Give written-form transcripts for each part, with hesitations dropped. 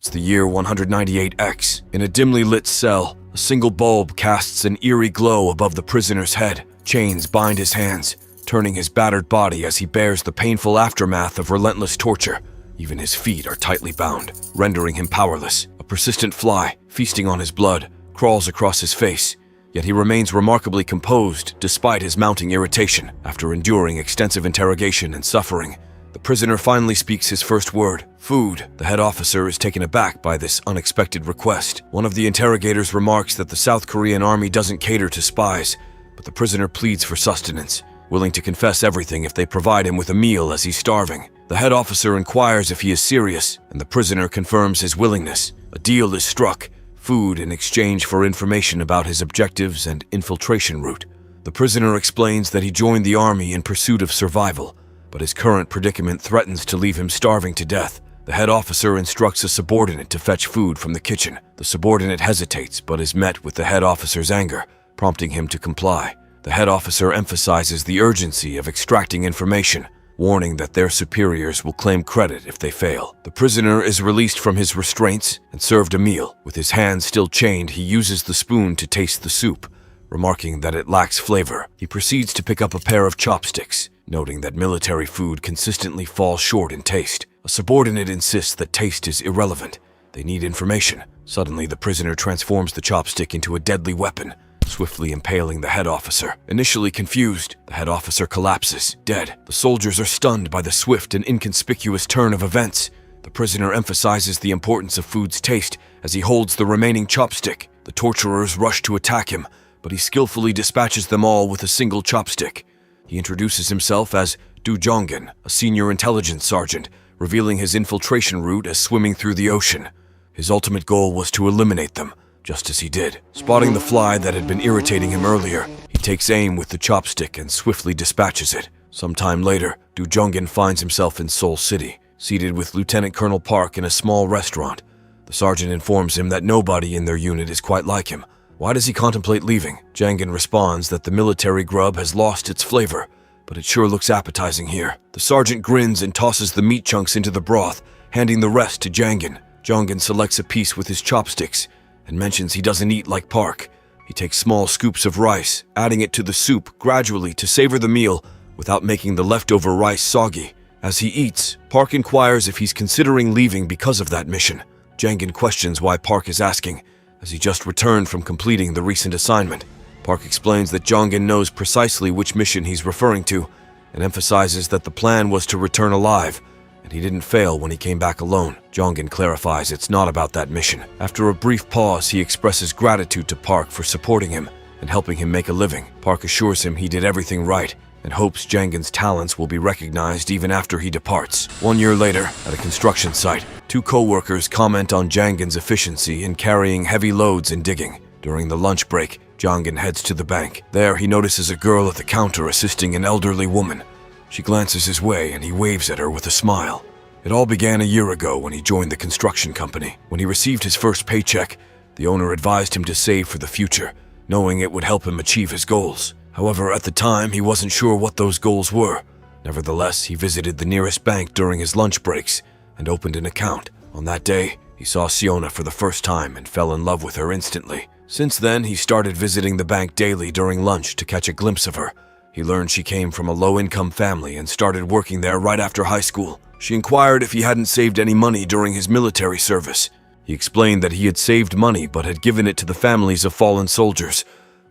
It's the year 198X. In a dimly lit cell, a single bulb casts an eerie glow above the prisoner's head. Chains bind his hands, turning his battered body as he bears the painful aftermath of relentless torture. Even his feet are tightly bound, rendering him powerless. A persistent fly, feasting on his blood, crawls across his face. Yet he remains remarkably composed despite his mounting irritation. After enduring extensive interrogation and suffering, the prisoner finally speaks his first word, food. The head officer is taken aback by this unexpected request. One of the interrogators remarks that the South Korean army doesn't cater to spies, but the prisoner pleads for sustenance, willing to confess everything if they provide him with a meal as he's starving. The head officer inquires if he is serious, and the prisoner confirms his willingness. A deal is struck, food in exchange for information about his objectives and infiltration route. The prisoner explains that he joined the army in pursuit of survival, but his current predicament threatens to leave him starving to death. The head officer instructs a subordinate to fetch food from the kitchen. The subordinate hesitates, but is met with the head officer's anger, prompting him to comply. The head officer emphasizes the urgency of extracting information, warning that their superiors will claim credit if they fail. The prisoner is released from his restraints and served a meal. With his hands still chained, he uses the spoon to taste the soup, remarking that it lacks flavor. He proceeds to pick up a pair of chopsticks, noting that military food consistently falls short in taste. A subordinate insists that taste is irrelevant. They need information. Suddenly, the prisoner transforms the chopstick into a deadly weapon, swiftly impaling the head officer. Initially confused, the head officer collapses, dead. The soldiers are stunned by the swift and inconspicuous turn of events. The prisoner emphasizes the importance of food's taste as he holds the remaining chopstick. The torturers rush to attack him, but he skillfully dispatches them all with a single chopstick. He introduces himself as Do Jongen, a senior intelligence sergeant, revealing his infiltration route as swimming through the ocean. His ultimate goal was to eliminate them, just as he did. Spotting the fly that had been irritating him earlier, he takes aim with the chopstick and swiftly dispatches it. Sometime later, Do Jongen finds himself in Seoul City, seated with Lieutenant Colonel Park in a small restaurant. The sergeant informs him that nobody in their unit is quite like him. Why does he contemplate leaving? Jongen responds that the military grub has lost its flavor, but it sure looks appetizing here. The sergeant grins and tosses the meat chunks into the broth, handing the rest to Jongen. Jongen selects a piece with his chopsticks and mentions he doesn't eat like Park. He takes small scoops of rice, adding it to the soup gradually to savor the meal without making the leftover rice soggy. As he eats, Park inquires if he's considering leaving because of that mission. Jongen questions why Park is asking, as he just returned from completing the recent assignment. Park explains that Jongen knows precisely which mission he's referring to, and emphasizes that the plan was to return alive, and he didn't fail when he came back alone. Jongen clarifies it's not about that mission. After a brief pause, he expresses gratitude to Park for supporting him and helping him make a living. Park assures him he did everything right, and hopes Jongen's talents will be recognized even after he departs. 1 year later, at a construction site, two co-workers comment on Jongen's efficiency in carrying heavy loads and digging. During the lunch break, Jongen heads to the bank. There, he notices a girl at the counter assisting an elderly woman. She glances his way and he waves at her with a smile. It all began a year ago when he joined the construction company. When he received his first paycheck, the owner advised him to save for the future, knowing it would help him achieve his goals. However, at the time, he wasn't sure what those goals were. Nevertheless, he visited the nearest bank during his lunch breaks and opened an account. On that day, he saw Siona for the first time and fell in love with her instantly. Since then, he started visiting the bank daily during lunch to catch a glimpse of her. He learned she came from a low-income family and started working there right after high school. She inquired if he hadn't saved any money during his military service. He explained that he had saved money but had given it to the families of fallen soldiers.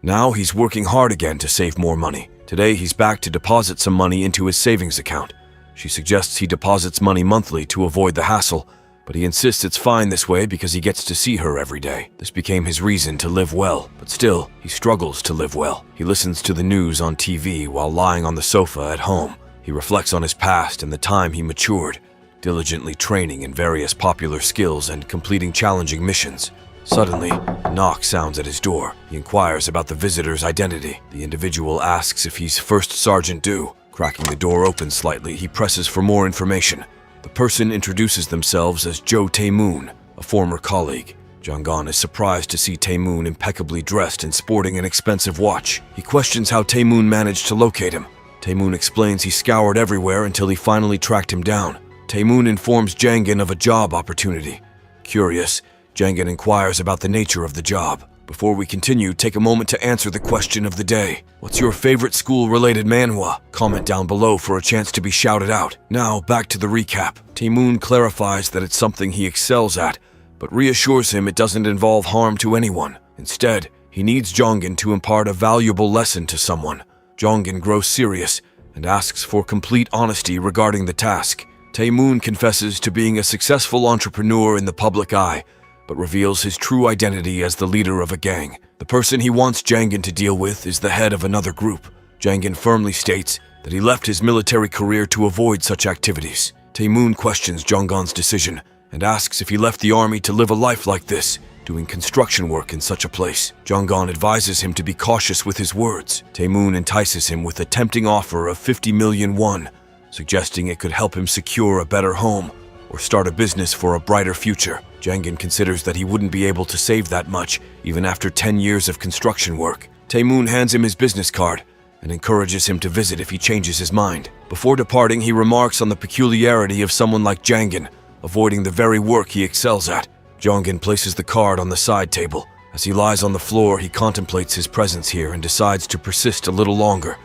Now he's working hard again to save more money. Today he's back to deposit some money into his savings account. She suggests he deposits money monthly to avoid the hassle, but he insists it's fine this way because he gets to see her every day. This became his reason to live well, but still, he struggles to live well. He listens to the news on TV while lying on the sofa at home. He reflects on his past and the time he matured, diligently training in various popular skills and completing challenging missions. Suddenly, a knock sounds at his door. He inquires about the visitor's identity. The individual asks if he's First Sergeant Du. Cracking the door open slightly, he presses for more information. The person introduces themselves as Joe Tae-moon, a former colleague. Jong-gon is surprised to see Tae-moon impeccably dressed and sporting an expensive watch. He questions how Tae-moon managed to locate him. Tae-moon explains he scoured everywhere until he finally tracked him down. Tae-moon informs Jang-in of a job opportunity. Curious, Jangin inquires about the nature of the job. Before we continue, take a moment to answer the question of the day. What's your favorite school-related manhwa? Comment down below for a chance to be shouted out. Now, back to the recap. Tae-moon clarifies that it's something he excels at, but reassures him it doesn't involve harm to anyone. Instead, he needs Jongin to impart a valuable lesson to someone. Jongin grows serious and asks for complete honesty regarding the task. Tae-moon confesses to being a successful entrepreneur in the public eye, but reveals his true identity as the leader of a gang. The person he wants Jangin to deal with is the head of another group. Jangin firmly states that he left his military career to avoid such activities. Tae-moon questions Jonggon's decision and asks if he left the army to live a life like this, doing construction work in such a place. Jonggon advises him to be cautious with his words. Tae-moon entices him with a tempting offer of 50 million won, suggesting it could help him secure a better home or start a business for a brighter future. Jangin considers that he wouldn't be able to save that much, even after 10 years of construction work. Tae-moon hands him his business card and encourages him to visit if he changes his mind. Before departing, he remarks on the peculiarity of someone like Jangin, avoiding the very work he excels at. Jongin places the card on the side table. As he lies on the floor, he contemplates his presence here and decides to persist a little longer,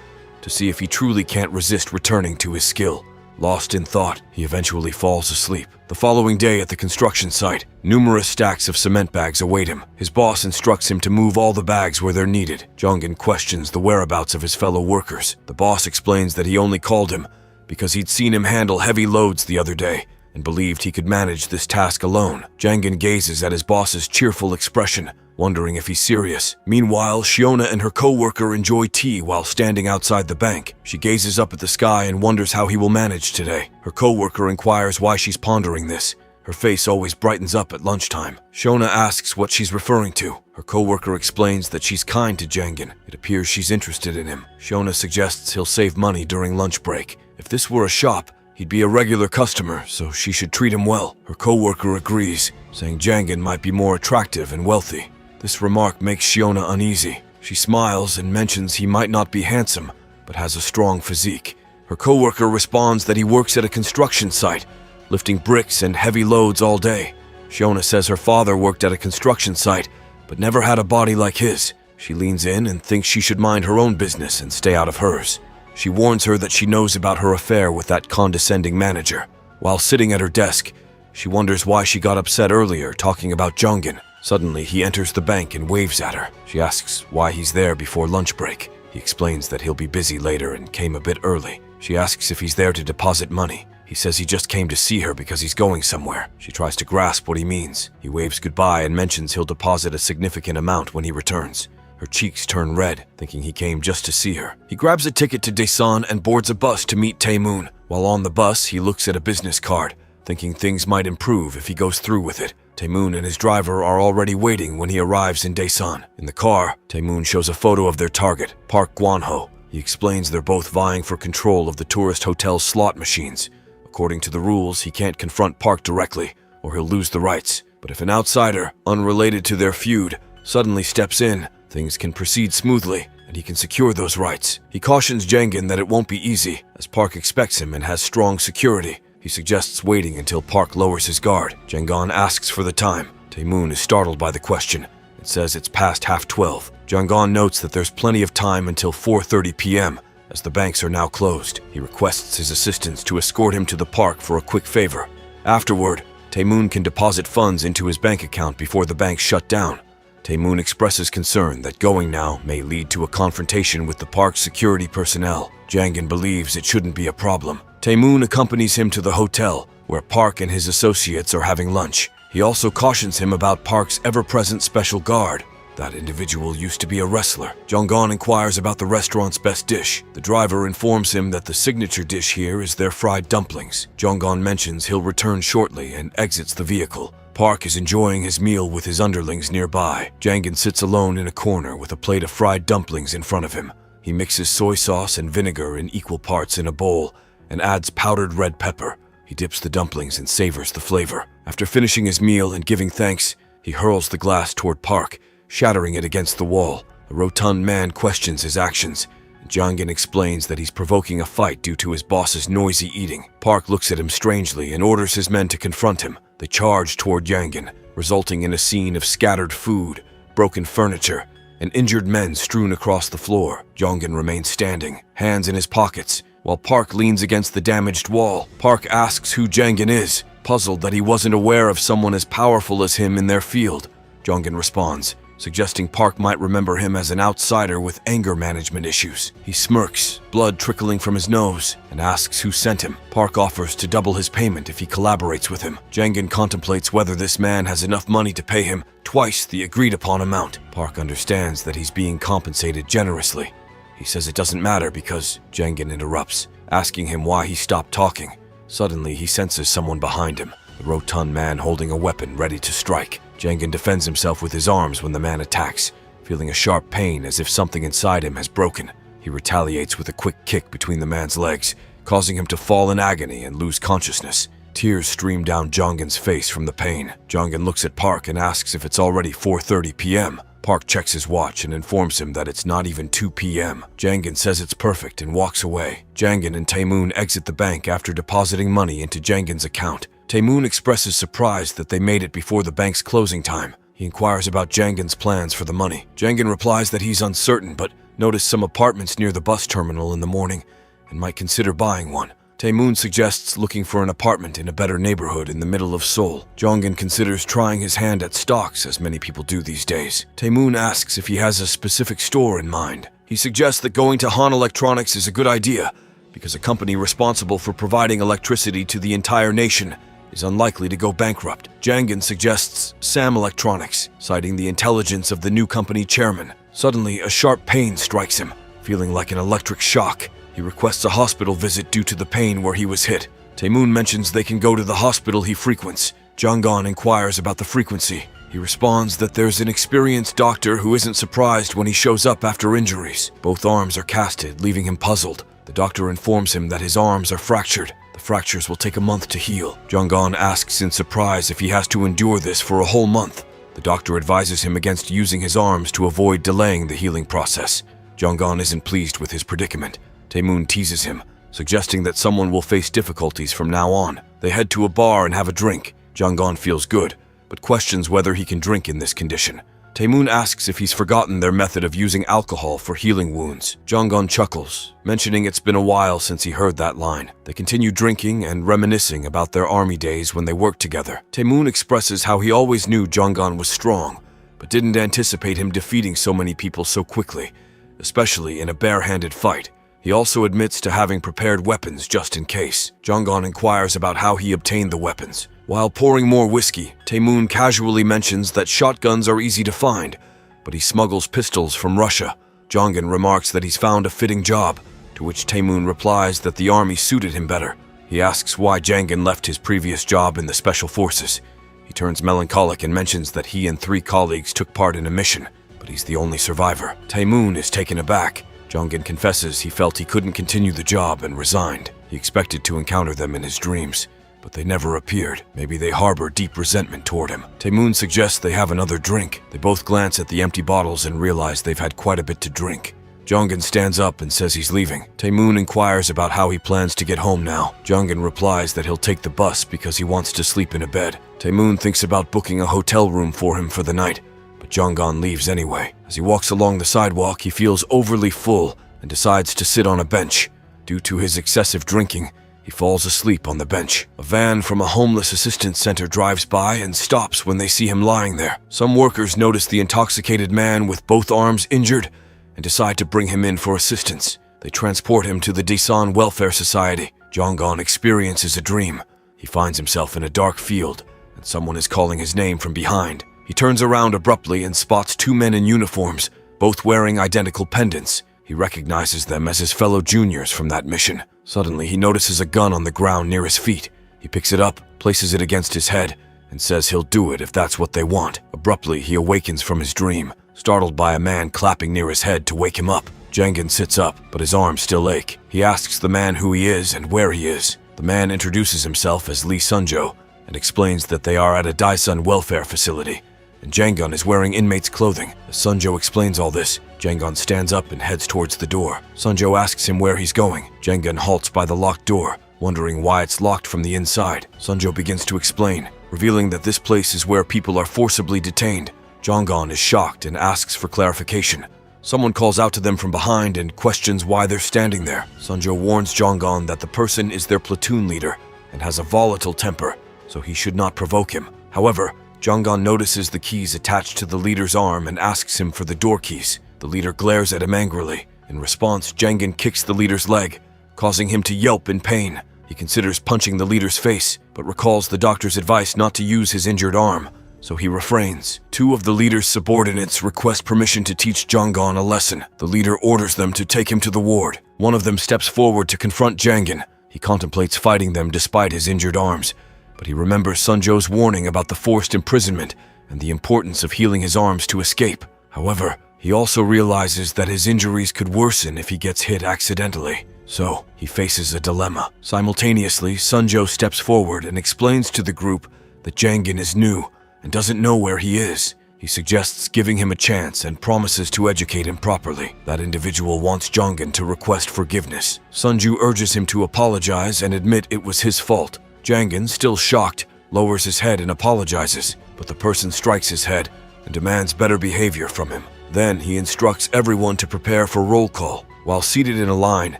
to see if he truly can't resist returning to his skill. Lost in thought, he eventually falls asleep. The following day at the construction site, numerous stacks of cement bags await him. His boss instructs him to move all the bags where they're needed. Jongin questions the whereabouts of his fellow workers. The boss explains that he only called him because he'd seen him handle heavy loads the other day and believed he could manage this task alone. Jangin gazes at his boss's cheerful expression, wondering if he's serious. Meanwhile, Shiona and her co-worker enjoy tea while standing outside the bank. She gazes up at the sky and wonders how he will manage today. Her co-worker inquires why she's pondering this. Her face always brightens up at lunchtime. Shiona asks what she's referring to. Her co-worker explains that she's kind to Jangin. It appears she's interested in him. Shiona suggests he'll save money during lunch break. If this were a shop, he'd be a regular customer, so she should treat him well. Her co-worker agrees, saying Jangin might be more attractive and wealthy. This remark makes Shiona uneasy. She smiles and mentions he might not be handsome, but has a strong physique. Her co-worker responds that he works at a construction site, lifting bricks and heavy loads all day. Shiona says her father worked at a construction site, but never had a body like his. She leans in and thinks she should mind her own business and stay out of hers. She warns her that she knows about her affair with that condescending manager. While sitting at her desk, she wonders why she got upset earlier talking about Jongin. Suddenly, he enters the bank and waves at her. She asks why he's there before lunch break. He explains that he'll be busy later and came a bit early. She asks if he's there to deposit money. He says he just came to see her because he's going somewhere. She tries to grasp what he means. He waves goodbye and mentions he'll deposit a significant amount when he returns. Her cheeks turn red, thinking he came just to see her. He grabs a ticket to Daesan and boards a bus to meet Tae-moon. While on the bus, he looks at a business card, thinking things might improve if he goes through with it. Tae-moon and his driver are already waiting when he arrives in Daesan. In the car, Tae-moon shows a photo of their target, Park Gwan-ho. He explains they're both vying for control of the tourist hotel's slot machines. According to the rules, he can't confront Park directly, or he'll lose the rights. But if an outsider, unrelated to their feud, suddenly steps in, things can proceed smoothly, and he can secure those rights. He cautions Jangin that it won't be easy, as Park expects him and has strong security. He suggests waiting until Park lowers his guard. Janggon asks for the time. Tae-moon is startled by the question. It says it's past 12:30. Janggon notes that there's plenty of time until 4:30 p.m., as the banks are now closed. He requests his assistants to escort him to the park for a quick favor. Afterward, Tae-moon can deposit funds into his bank account before the banks shut down. Tae-moon expresses concern that going now may lead to a confrontation with the park's security personnel. Jangin believes it shouldn't be a problem. Tae-moon accompanies him to the hotel, where Park and his associates are having lunch. He also cautions him about Park's ever-present special guard. That individual used to be a wrestler. Jonggon inquires about the restaurant's best dish. The driver informs him that the signature dish here is their fried dumplings. Jonggon mentions he'll return shortly and exits the vehicle. Park is enjoying his meal with his underlings nearby. Jangin sits alone in a corner with a plate of fried dumplings in front of him. He mixes soy sauce and vinegar in equal parts in a bowl and adds powdered red pepper. He dips the dumplings and savors the flavor. After finishing his meal and giving thanks, he hurls the glass toward Park, shattering it against the wall. The rotund man questions his actions, and Jangin explains that he's provoking a fight due to his boss's noisy eating. Park looks at him strangely and orders his men to confront him. They charge toward Yangon, resulting in a scene of scattered food, broken furniture, and injured men strewn across the floor. Yangon remains standing, hands in his pockets, while Park leans against the damaged wall. Park asks who Yangon is, puzzled that he wasn't aware of someone as powerful as him in their field. Yangon responds, suggesting Park might remember him as an outsider with anger management issues. He smirks, blood trickling from his nose, and asks who sent him. Park offers to double his payment if he collaborates with him. Yangon contemplates whether this man has enough money to pay him twice the agreed-upon amount. Park understands that he's being compensated generously. He says it doesn't matter because Yangon interrupts, asking him why he stopped talking. Suddenly, he senses someone behind him, the rotund man holding a weapon ready to strike. Yangon defends himself with his arms when the man attacks, feeling a sharp pain as if something inside him has broken. He retaliates with a quick kick between the man's legs, causing him to fall in agony and lose consciousness. Tears stream down Jongon's face from the pain. Jongon looks at Park and asks if it's already 4:30 p.m. Park checks his watch and informs him that it's not even 2 p.m. Yangon says it's perfect and walks away. Yangon and Taemoon exit the bank after depositing money into Yangon's account. Taemoon expresses surprise that they made it before the bank's closing time. He inquires about Yangon's plans for the money. Yangon replies that he's uncertain but noticed some apartments near the bus terminal in the morning and might consider buying one. Taemoon suggests looking for an apartment in a better neighborhood in the middle of Seoul. Jongon considers trying his hand at stocks, as many people do these days. Taemoon asks if he has a specific store in mind. He suggests that going to Han Electronics is a good idea, because a company responsible for providing electricity to the entire nation is unlikely to go bankrupt. Yangon suggests Sam Electronics, citing the intelligence of the new company chairman. Suddenly, a sharp pain strikes him, feeling like an electric shock. He requests a hospital visit due to the pain where he was hit. Taemoon mentions they can go to the hospital he frequents. Jongon inquires about the frequency. He responds that there's an experienced doctor who isn't surprised when he shows up after injuries. Both arms are casted, leaving him puzzled. The doctor informs him that his arms are fractured. The fractures will take a month to heal. Jongon asks in surprise if he has to endure this for a whole month. The doctor advises him against using his arms to avoid delaying the healing process. Jongon isn't pleased with his predicament. Taemoon teases him, suggesting that someone will face difficulties from now on. They head to a bar and have a drink. Jongon feels good, but questions whether he can drink in this condition. Taemoon asks if he's forgotten their method of using alcohol for healing wounds. Jongon chuckles, mentioning it's been a while since he heard that line. They continue drinking and reminiscing about their army days when they worked together. Taemoon expresses how he always knew Jongon was strong, but didn't anticipate him defeating so many people so quickly, especially in a bare-handed fight. He also admits to having prepared weapons just in case. Jongon inquires about how he obtained the weapons. While pouring more whiskey, Taemoon casually mentions that shotguns are easy to find, but he smuggles pistols from Russia. Jongon remarks that he's found a fitting job, to which Taemoon replies that the army suited him better. He asks why Jongon left his previous job in the special forces. He turns melancholic and mentions that he and 3 colleagues took part in a mission, but he's the only survivor. Taemoon is taken aback. Jongon confesses he felt he couldn't continue the job and resigned. He expected to encounter them in his dreams, but they never appeared. Maybe they harbor deep resentment toward him. Taemoon suggests they have another drink. They both glance at the empty bottles and realize they've had quite a bit to drink. Jongon stands up and says he's leaving. Taemoon inquires about how he plans to get home now. Jongon replies that he'll take the bus because he wants to sleep in a bed. Taemoon thinks about booking a hotel room for him for the night, but Jongon leaves anyway. As he walks along the sidewalk, he feels overly full and decides to sit on a bench. Due to his excessive drinking, he falls asleep on the bench. A van from a homeless assistance center drives by and stops when they see him lying there. Some workers notice the intoxicated man with both arms injured and decide to bring him in for assistance. They transport him to the Daesan Welfare Society. Jongon experiences a dream. He finds himself in a dark field, and someone is calling his name from behind. He turns around abruptly and spots 2 men in uniforms, both wearing identical pendants. He recognizes them as his fellow juniors from that mission. Suddenly, he notices a gun on the ground near his feet. He picks it up, places it against his head, and says he'll do it if that's what they want. Abruptly, he awakens from his dream, startled by a man clapping near his head to wake him up. Jongon sits up, but his arms still ache. He asks the man who he is and where he is. The man introduces himself as Lee Sunjo and explains that they are at a Daesan welfare facility, and Jongon is wearing inmates' clothing. As Sunjo explains all this, Jongon stands up and heads towards the door. Sunjo asks him where he's going. Jongon halts by the locked door, wondering why it's locked from the inside. Sunjo begins to explain. revealing that this place is where people are forcibly detained. Jonggon is shocked and asks for clarification. Someone calls out to them from behind and questions why they're standing there. Sunjo warns Jonggon that the person is their platoon leader and has a volatile temper, so he should not provoke him. However, Jonggon notices the keys attached to the leader's arm and asks him for the door keys. The leader glares at him angrily. In response, Jonggon kicks the leader's leg, causing him to yelp in pain. He considers punching the leader's face, but recalls the doctor's advice not to use his injured arm, so he refrains. Two of the leader's subordinates request permission to teach Jonggon a lesson. The leader orders them to take him to the ward. One of them steps forward to confront Jonggon. He contemplates fighting them despite his injured arms, but he remembers Sunjo's warning about the forced imprisonment and the importance of healing his arms to escape. However, he also realizes that his injuries could worsen if he gets hit accidentally, so he faces a dilemma. Simultaneously, Sunjo steps forward and explains to the group that Jonggon is new and doesn't know where he is. He suggests giving him a chance and promises to educate him properly. That individual wants Jonggon to request forgiveness. Sunju urges him to apologize and admit it was his fault. Jonggon, still shocked, lowers his head and apologizes, but the person strikes his head and demands better behavior from him. Then he instructs everyone to prepare for roll call. While seated in a line,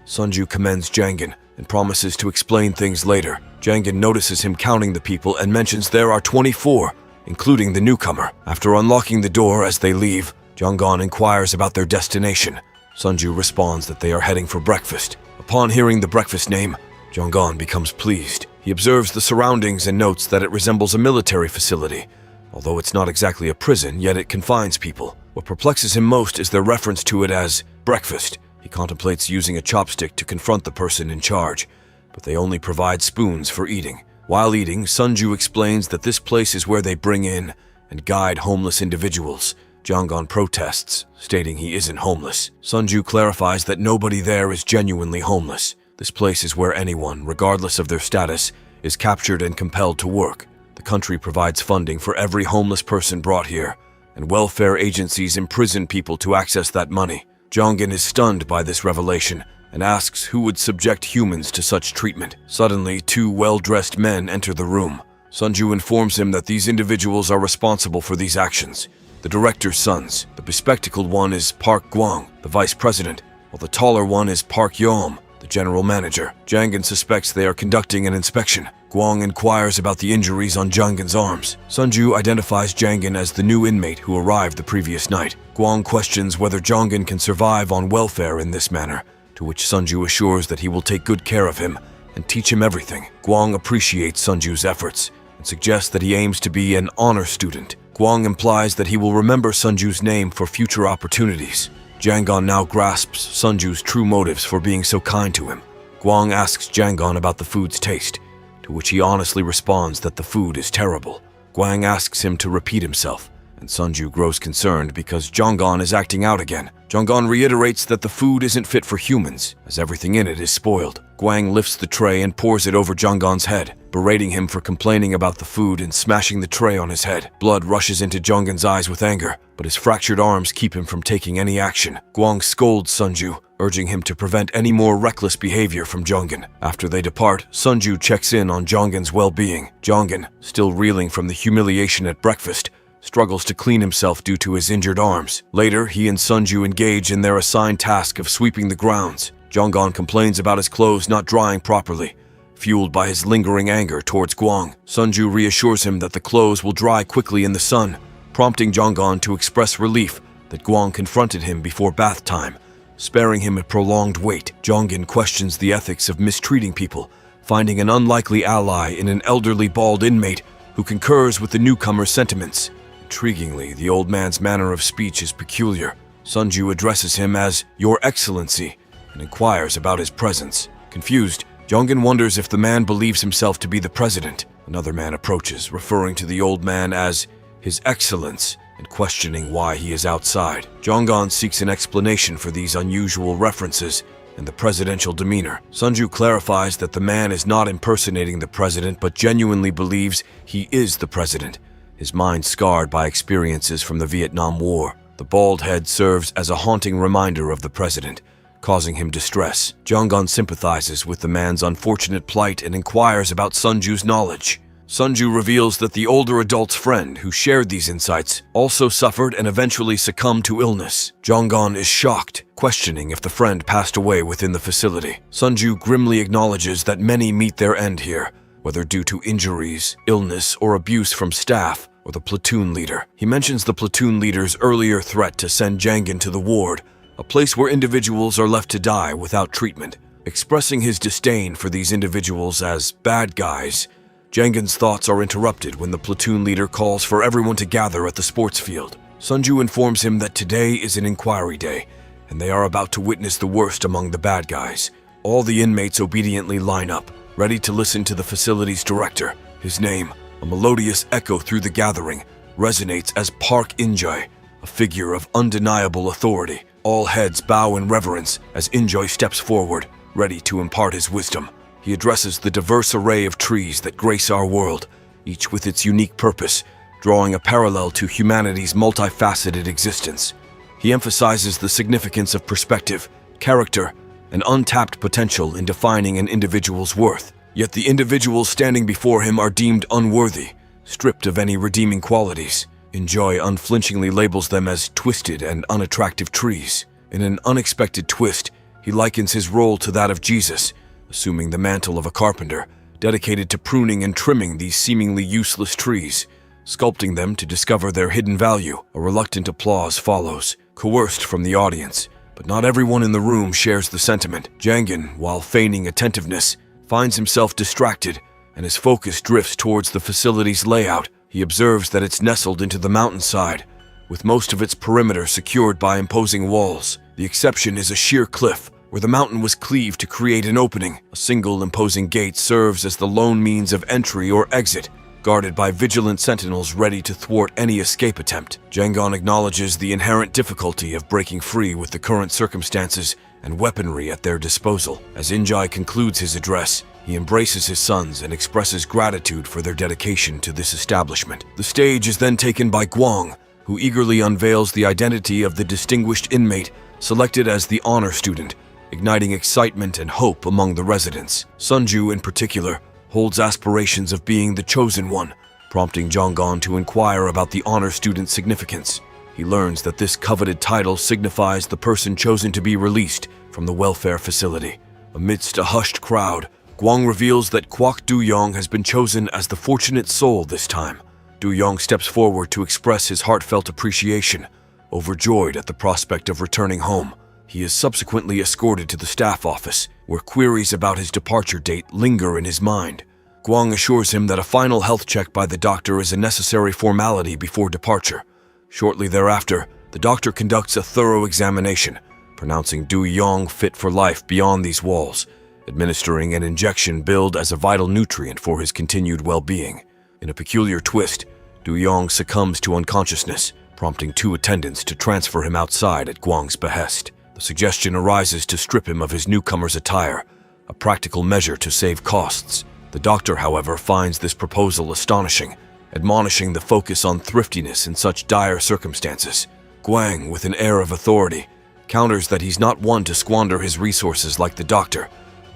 Sunju commends Jonggon and promises to explain things later. Jonggon notices him counting the people and mentions there are 24, including the newcomer. After unlocking the door as they leave, Jonggon inquires about their destination. Sunju responds that they are heading for breakfast. Upon hearing the breakfast name, Jonggon becomes pleased. He observes the surroundings and notes that it resembles a military facility. Although it's not exactly a prison, yet it confines people. What perplexes him most is their reference to it as breakfast. He contemplates using a chopstick to confront the person in charge, but they only provide spoons for eating. While eating, Sunju explains that this place is where they bring in and guide homeless individuals. Jonggon protests, stating he isn't homeless. Sunju clarifies that nobody there is genuinely homeless. This place is where anyone, regardless of their status, is captured and compelled to work. The country provides funding for every homeless person brought here, and welfare agencies imprison people to access that money. Jonggon is stunned by this revelation and asks who would subject humans to such treatment. Suddenly, two well-dressed men enter the room. Sunju informs him that these individuals are responsible for these actions. The director's sons. The bespectacled one is Park Gwang, the vice president, while the taller one is Park Yeom, the general manager. Jonggon suspects they are conducting an inspection. Gwang inquires about the injuries on Jonggon's arms. Sunju identifies Jonggon as the new inmate who arrived the previous night. Gwang questions whether Jonggon can survive on welfare in this manner, to which Sunju assures that he will take good care of him and teach him everything. Gwang appreciates Sunju's efforts and suggests that he aims to be an honor student. Gwang implies that he will remember Sunju's name for future opportunities. Jonggon now grasps Sunju's true motives for being so kind to him. Gwang asks Jonggon about the food's taste, to which he honestly responds that the food is terrible. Gwang asks him to repeat himself, and Sunju grows concerned because Jonggon is acting out again. Jonggon reiterates that the food isn't fit for humans, as everything in it is spoiled. Gwang lifts the tray and pours it over Jonggon's head, berating him for complaining about the food and smashing the tray on his head. Blood rushes into Jonggon's eyes with anger, but his fractured arms keep him from taking any action. Gwang scolds Sunju, urging him to prevent any more reckless behavior from Jonggon. After they depart, Sunju checks in on Jonggon's well-being. Jonggon, still reeling from the humiliation at breakfast, struggles to clean himself due to his injured arms. Later, he and Sunju engage in their assigned task of sweeping the grounds. Jonggon complains about his clothes not drying properly, fueled by his lingering anger towards Gwang. Sunju reassures him that the clothes will dry quickly in the sun, prompting Jonggon to express relief that Gwang confronted him before bath time, sparing him a prolonged wait. Jonggon questions the ethics of mistreating people, finding an unlikely ally in an elderly bald inmate who concurs with the newcomer's sentiments. Intriguingly, the old man's manner of speech is peculiar. Sunju addresses him as Your Excellency and inquires about his presence. Confused, Jonggon wonders if the man believes himself to be the president. Another man approaches, referring to the old man as His Excellence and questioning why he is outside. Jonggon seeks an explanation for these unusual references and the presidential demeanor. Sunju clarifies that the man is not impersonating the president but genuinely believes he is the president, his mind scarred by experiences from the Vietnam War. The bald head serves as a haunting reminder of the president, causing him distress. Jonggon sympathizes with the man's unfortunate plight and inquires about Sunju's knowledge. Sunju reveals that the older adult's friend who shared these insights also suffered and eventually succumbed to illness. Jonggon is shocked, questioning if the friend passed away within the facility. Sunju grimly acknowledges that many meet their end here, whether due to injuries, illness, or abuse from staff or the platoon leader. He mentions the platoon leader's earlier threat to send Jangin to the ward, a place where individuals are left to die without treatment. Expressing his disdain for these individuals as bad guys, Jangin's thoughts are interrupted when the platoon leader calls for everyone to gather at the sports field. Sunju informs him that today is an inquiry day, and they are about to witness the worst among the bad guys. All the inmates obediently line up, ready to listen to the facility's director. His name, a melodious echo through the gathering, resonates as Park Injoy, a figure of undeniable authority. All heads bow in reverence as Injoy steps forward, ready to impart his wisdom. He addresses the diverse array of trees that grace our world, each with its unique purpose, drawing a parallel to humanity's multifaceted existence. He emphasizes the significance of perspective, character, and untapped potential in defining an individual's worth. Yet the individuals standing before him are deemed unworthy, stripped of any redeeming qualities. Injoy unflinchingly labels them as twisted and unattractive trees. In an unexpected twist, he likens his role to that of Jesus, assuming the mantle of a carpenter, dedicated to pruning and trimming these seemingly useless trees, sculpting them to discover their hidden value. A reluctant applause follows, coerced from the audience, but not everyone in the room shares the sentiment. Jangin, while feigning attentiveness, finds himself distracted, and his focus drifts towards the facility's layout. He observes that it's nestled into the mountainside, with most of its perimeter secured by imposing walls. The exception is a sheer cliff, where the mountain was cleaved to create an opening. A single imposing gate serves as the lone means of entry or exit, guarded by vigilant sentinels ready to thwart any escape attempt. Janggon acknowledges the inherent difficulty of breaking free with the current circumstances and weaponry at their disposal. As Injai concludes his address, he embraces his sons and expresses gratitude for their dedication to this establishment. The stage is then taken by Guang, who eagerly unveils the identity of the distinguished inmate selected as the honor student, igniting excitement and hope among the residents. Sunju, in particular, holds aspirations of being the chosen one, prompting Jonggon to inquire about the honor student's significance. He learns that this coveted title signifies the person chosen to be released from the welfare facility. Amidst a hushed crowd, Guang reveals that Kwok Du-yong has been chosen as the fortunate soul this time. Du-yong steps forward to express his heartfelt appreciation, overjoyed at the prospect of returning home. He is subsequently escorted to the staff office, where queries about his departure date linger in his mind. Guang assures him that a final health check by the doctor is a necessary formality before departure. Shortly thereafter, the doctor conducts a thorough examination, pronouncing Du-yong fit for life beyond these walls, administering an injection billed as a vital nutrient for his continued well-being. In a peculiar twist, Du-yong succumbs to unconsciousness, prompting two attendants to transfer him outside at Guang's behest. The suggestion arises to strip him of his newcomer's attire, a practical measure to save costs. The doctor, however, finds this proposal astonishing, admonishing the focus on thriftiness in such dire circumstances. Guang, with an air of authority, counters that he's not one to squander his resources like the doctor,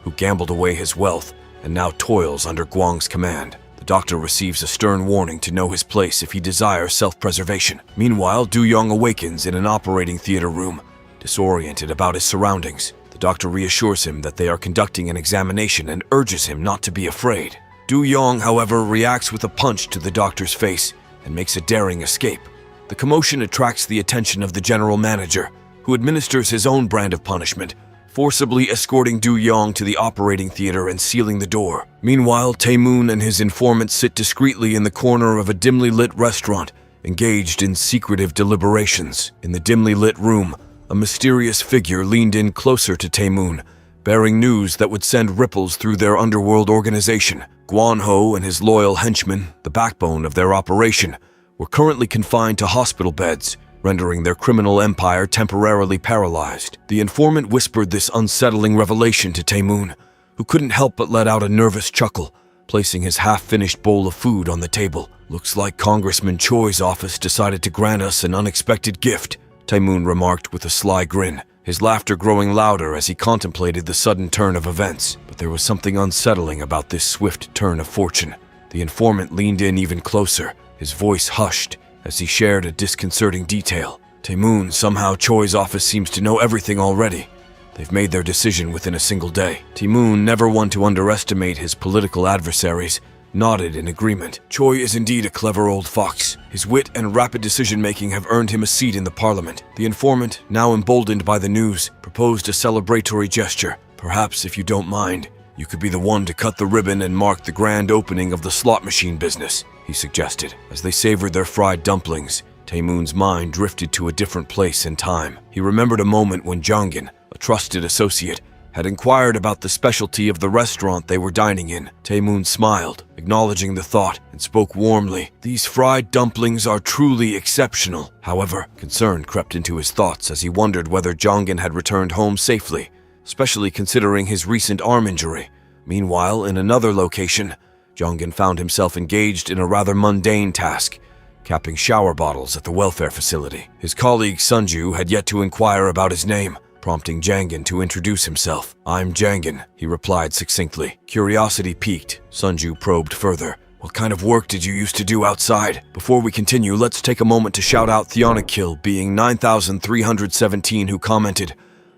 who gambled away his wealth and now toils under Guang's command. The doctor receives a stern warning to know his place if he desires self-preservation. Meanwhile, Du-yong awakens in an operating theater room, disoriented about his surroundings. The doctor reassures him that they are conducting an examination and urges him not to be afraid. Du-yong, however, reacts with a punch to the doctor's face and makes a daring escape. The commotion attracts the attention of the general manager, who administers his own brand of punishment, forcibly escorting Du-yong to the operating theater and sealing the door. Meanwhile, Tae-moon and his informant sit discreetly in the corner of a dimly lit restaurant, engaged in secretive deliberations. In the dimly lit room, a mysterious figure leaned in closer to Tae-moon, bearing news that would send ripples through their underworld organization. Guan-ho and his loyal henchmen, the backbone of their operation, were currently confined to hospital beds, rendering their criminal empire temporarily paralyzed. The informant whispered this unsettling revelation to Tae-moon, who couldn't help but let out a nervous chuckle, placing his half-finished bowl of food on the table. "Looks like Congressman Choi's office decided to grant us an unexpected gift," Tae-moon remarked with a sly grin, his laughter growing louder as he contemplated the sudden turn of events. But there was something unsettling about this swift turn of fortune. The informant leaned in even closer, his voice hushed as he shared a disconcerting detail. Taemoon, somehow Choi's office seems to know everything already. They've made their decision within a single day. Taemoon, never one to underestimate his political adversaries, nodded in agreement. Choi is indeed a clever old fox. His wit and rapid decision-making have earned him a seat in the parliament. The informant, now emboldened by the news, proposed a celebratory gesture. Perhaps, if you don't mind, you could be the one to cut the ribbon and mark the grand opening of the slot machine business, he suggested. As they savored their fried dumplings, Taemoon's mind drifted to a different place and time. He remembered a moment when Jongin, a trusted associate, had inquired about the specialty of the restaurant they were dining in. Taemoon smiled, acknowledging the thought, and spoke warmly. These fried dumplings are truly exceptional. However, concern crept into his thoughts as he wondered whether Jongin had returned home safely, especially considering his recent arm injury. Meanwhile, in another location, Jongin found himself engaged in a rather mundane task, capping shower bottles at the welfare facility. His colleague Sunju had yet to inquire about his name, prompting Jangin to introduce himself. "I'm Jangin," he replied succinctly. Curiosity piqued, Sunju probed further. "What kind of work did you used to do outside?" Before we continue, let's take a moment to shout out Theonakill being 9317 who commented,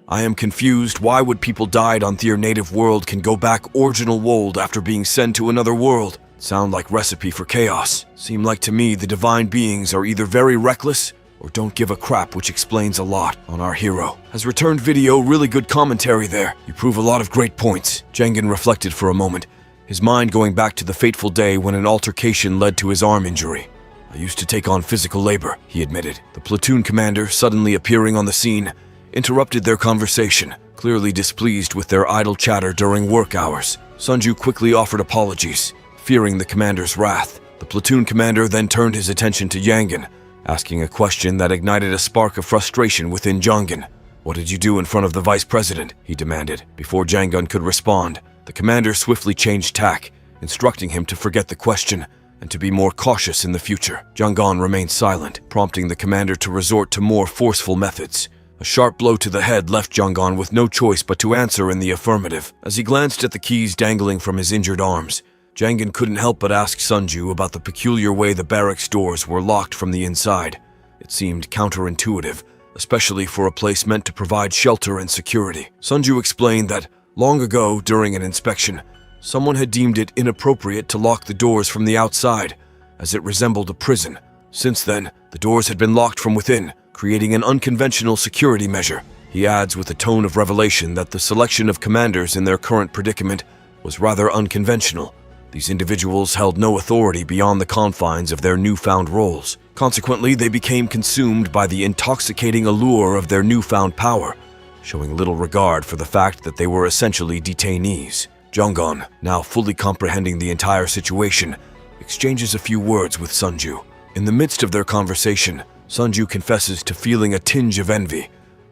"I am confused why would people died on their native world can go back original world after being sent to another world? Sound like recipe for chaos. Seem like to me the divine beings are either very reckless or don't give a crap, which explains a lot on our hero. Has returned video, really good commentary there. You prove a lot of great points." Jangin reflected for a moment, his mind going back to the fateful day when an altercation led to his arm injury. "I used to take on physical labor," he admitted. The platoon commander, suddenly appearing on the scene, interrupted their conversation, clearly displeased with their idle chatter during work hours. Sunju quickly offered apologies, fearing the commander's wrath. The platoon commander then turned his attention to Jangin, asking a question that ignited a spark of frustration within Jongin. "What did you do in front of the vice president?" he demanded. Before Jangin could respond, the commander swiftly changed tack, instructing him to forget the question and to be more cautious in the future. Jangin remained silent, prompting the commander to resort to more forceful methods. A sharp blow to the head left Jangin with no choice but to answer in the affirmative. As he glanced at the keys dangling from his injured arms, Jangin couldn't help but ask Sunju about the peculiar way the barracks doors were locked from the inside. It seemed counterintuitive, especially for a place meant to provide shelter and security. Sunju explained that, long ago, during an inspection, someone had deemed it inappropriate to lock the doors from the outside, as it resembled a prison. Since then, the doors had been locked from within, creating an unconventional security measure. He adds with a tone of revelation that the selection of commanders in their current predicament was rather unconventional. These individuals held no authority beyond the confines of their newfound roles. Consequently, they became consumed by the intoxicating allure of their newfound power, showing little regard for the fact that they were essentially detainees. Jongin, now fully comprehending the entire situation, exchanges a few words with Sunju. In the midst of their conversation, Sunju confesses to feeling a tinge of envy,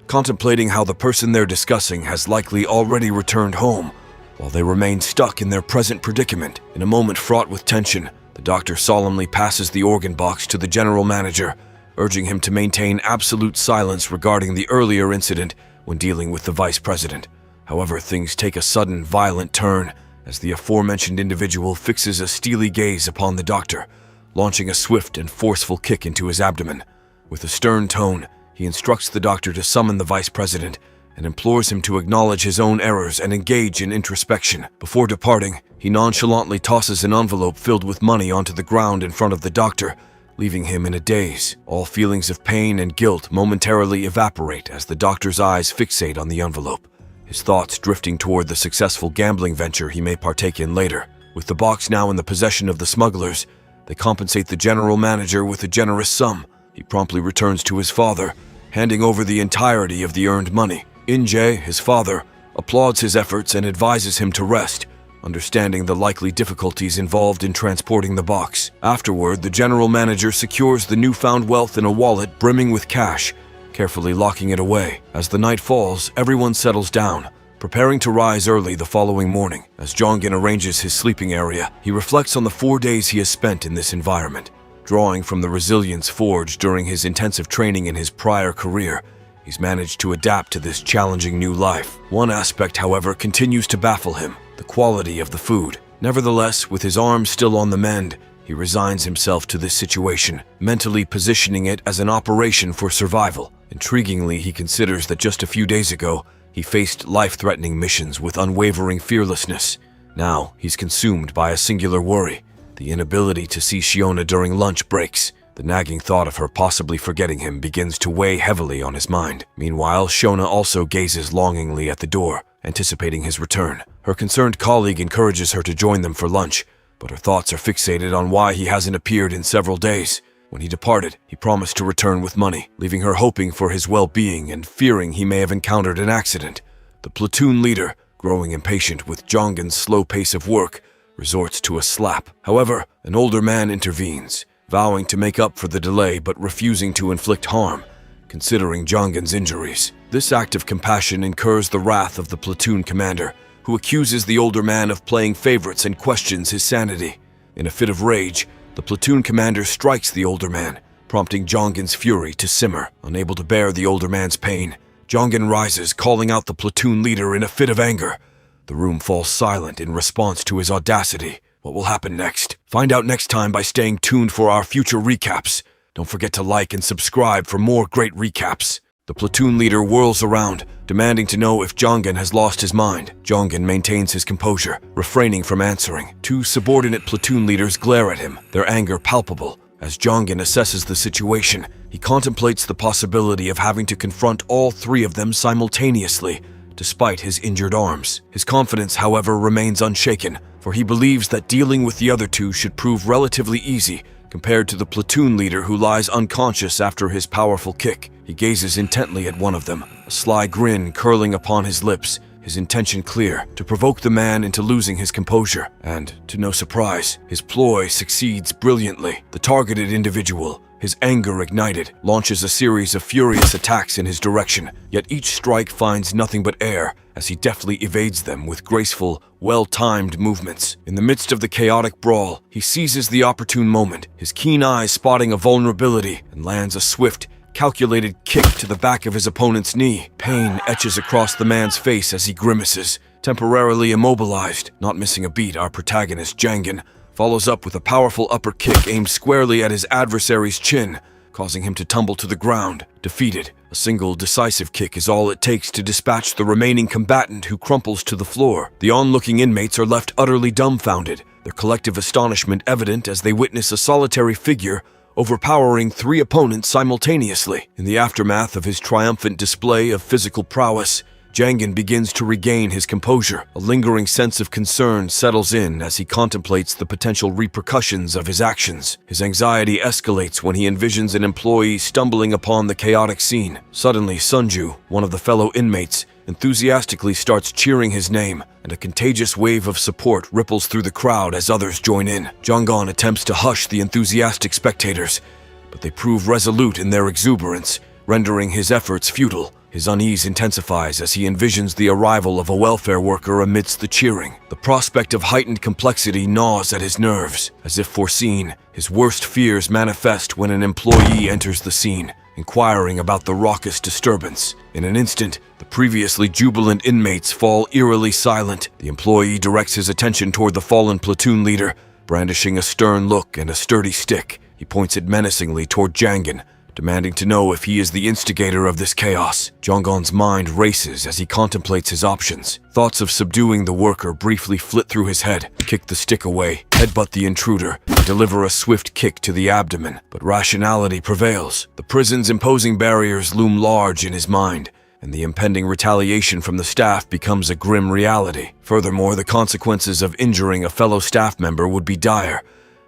contemplating how the person they're discussing has likely already returned home, while they remain stuck in their present predicament. In a moment fraught with tension, the doctor solemnly passes the organ box to the general manager, urging him to maintain absolute silence regarding the earlier incident when dealing with the vice president. However, things take a sudden, violent turn as the aforementioned individual fixes a steely gaze upon the doctor, launching a swift and forceful kick into his abdomen. With a stern tone, he instructs the doctor to summon the vice president and implores him to acknowledge his own errors and engage in introspection. Before departing, he nonchalantly tosses an envelope filled with money onto the ground in front of the doctor, leaving him in a daze. All feelings of pain and guilt momentarily evaporate as the doctor's eyes fixate on the envelope, his thoughts drifting toward the successful gambling venture he may partake in later. With the box now in the possession of the smugglers, they compensate the general manager with a generous sum. He promptly returns to his father, handing over the entirety of the earned money. Injae, his father, applauds his efforts and advises him to rest, understanding the likely difficulties involved in transporting the box. Afterward, the general manager secures the newfound wealth in a wallet brimming with cash, carefully locking it away. As the night falls, everyone settles down, preparing to rise early the following morning. As Jongin arranges his sleeping area, he reflects on the 4 days he has spent in this environment. Drawing from the resilience forged during his intensive training in his prior career, he's managed to adapt to this challenging new life. One aspect, however, continues to baffle him: the quality of the food. Nevertheless, with his arms still on the mend, he resigns himself to this situation, mentally positioning it as an operation for survival. Intriguingly, he considers that just a few days ago, he faced life-threatening missions with unwavering fearlessness. Now, he's consumed by a singular worry, the inability to see Shiona during lunch breaks. The nagging thought of her possibly forgetting him begins to weigh heavily on his mind. Meanwhile, Shiona also gazes longingly at the door, anticipating his return. Her concerned colleague encourages her to join them for lunch, but her thoughts are fixated on why he hasn't appeared in several days. When he departed, he promised to return with money, leaving her hoping for his well-being and fearing he may have encountered an accident. The platoon leader, growing impatient with Jongen's slow pace of work, resorts to a slap. However, an older man intervenes, vowing to make up for the delay but refusing to inflict harm, considering Jongen's injuries. This act of compassion incurs the wrath of the platoon commander, who accuses the older man of playing favorites and questions his sanity. In a fit of rage, the platoon commander strikes the older man, prompting Jongen's fury to simmer. Unable to bear the older man's pain, Jongen rises, calling out the platoon leader in a fit of anger. The room falls silent in response to his audacity. What will happen next? Find out next time by staying tuned for our future recaps. Don't forget to like and subscribe for more great recaps. The platoon leader whirls around, demanding to know if Jongen has lost his mind. Jongen maintains his composure, refraining from answering. Two subordinate platoon leaders glare at him, their anger palpable. As Jongen assesses the situation, he contemplates the possibility of having to confront all three of them simultaneously, despite his injured arms. His confidence, however, remains unshaken, for he believes that dealing with the other two should prove relatively easy compared to the platoon leader who lies unconscious after his powerful kick. He gazes intently at one of them, a sly grin curling upon his lips, his intention clear, to provoke the man into losing his composure. And, to no surprise, his ploy succeeds brilliantly. The targeted individual, his anger ignited, launches a series of furious attacks in his direction, yet each strike finds nothing but air as he deftly evades them with graceful, well-timed movements. In the midst of the chaotic brawl, he seizes the opportune moment, his keen eyes spotting a vulnerability, and lands a swift, calculated kick to the back of his opponent's knee. Pain etches across the man's face as he grimaces, temporarily immobilized. Not missing a beat, our protagonist, Jongen, follows up with a powerful upper kick aimed squarely at his adversary's chin, causing him to tumble to the ground. Defeated, a single decisive kick is all it takes to dispatch the remaining combatant, who crumples to the floor. The onlooking inmates are left utterly dumbfounded, their collective astonishment evident as they witness a solitary figure overpowering three opponents simultaneously. In the aftermath of his triumphant display of physical prowess, Jongen begins to regain his composure. A lingering sense of concern settles in as he contemplates the potential repercussions of his actions. His anxiety escalates when he envisions an employee stumbling upon the chaotic scene. Suddenly, Sunju, one of the fellow inmates, enthusiastically starts cheering his name, and a contagious wave of support ripples through the crowd as others join in. Jongen attempts to hush the enthusiastic spectators, but they prove resolute in their exuberance, rendering his efforts futile. His unease intensifies as he envisions the arrival of a welfare worker amidst the cheering. The prospect of heightened complexity gnaws at his nerves. As if foreseen, his worst fears manifest when an employee enters the scene, inquiring about the raucous disturbance. In an instant, the previously jubilant inmates fall eerily silent. The employee directs his attention toward the fallen platoon leader, brandishing a stern look and a sturdy stick. He points it menacingly toward Jongen, demanding to know if he is the instigator of this chaos. Jongen's mind races as he contemplates his options. Thoughts of subduing the worker briefly flit through his head. Kick the stick away, headbutt the intruder, and deliver a swift kick to the abdomen. But rationality prevails. The prison's imposing barriers loom large in his mind, and the impending retaliation from the staff becomes a grim reality. Furthermore, the consequences of injuring a fellow staff member would be dire,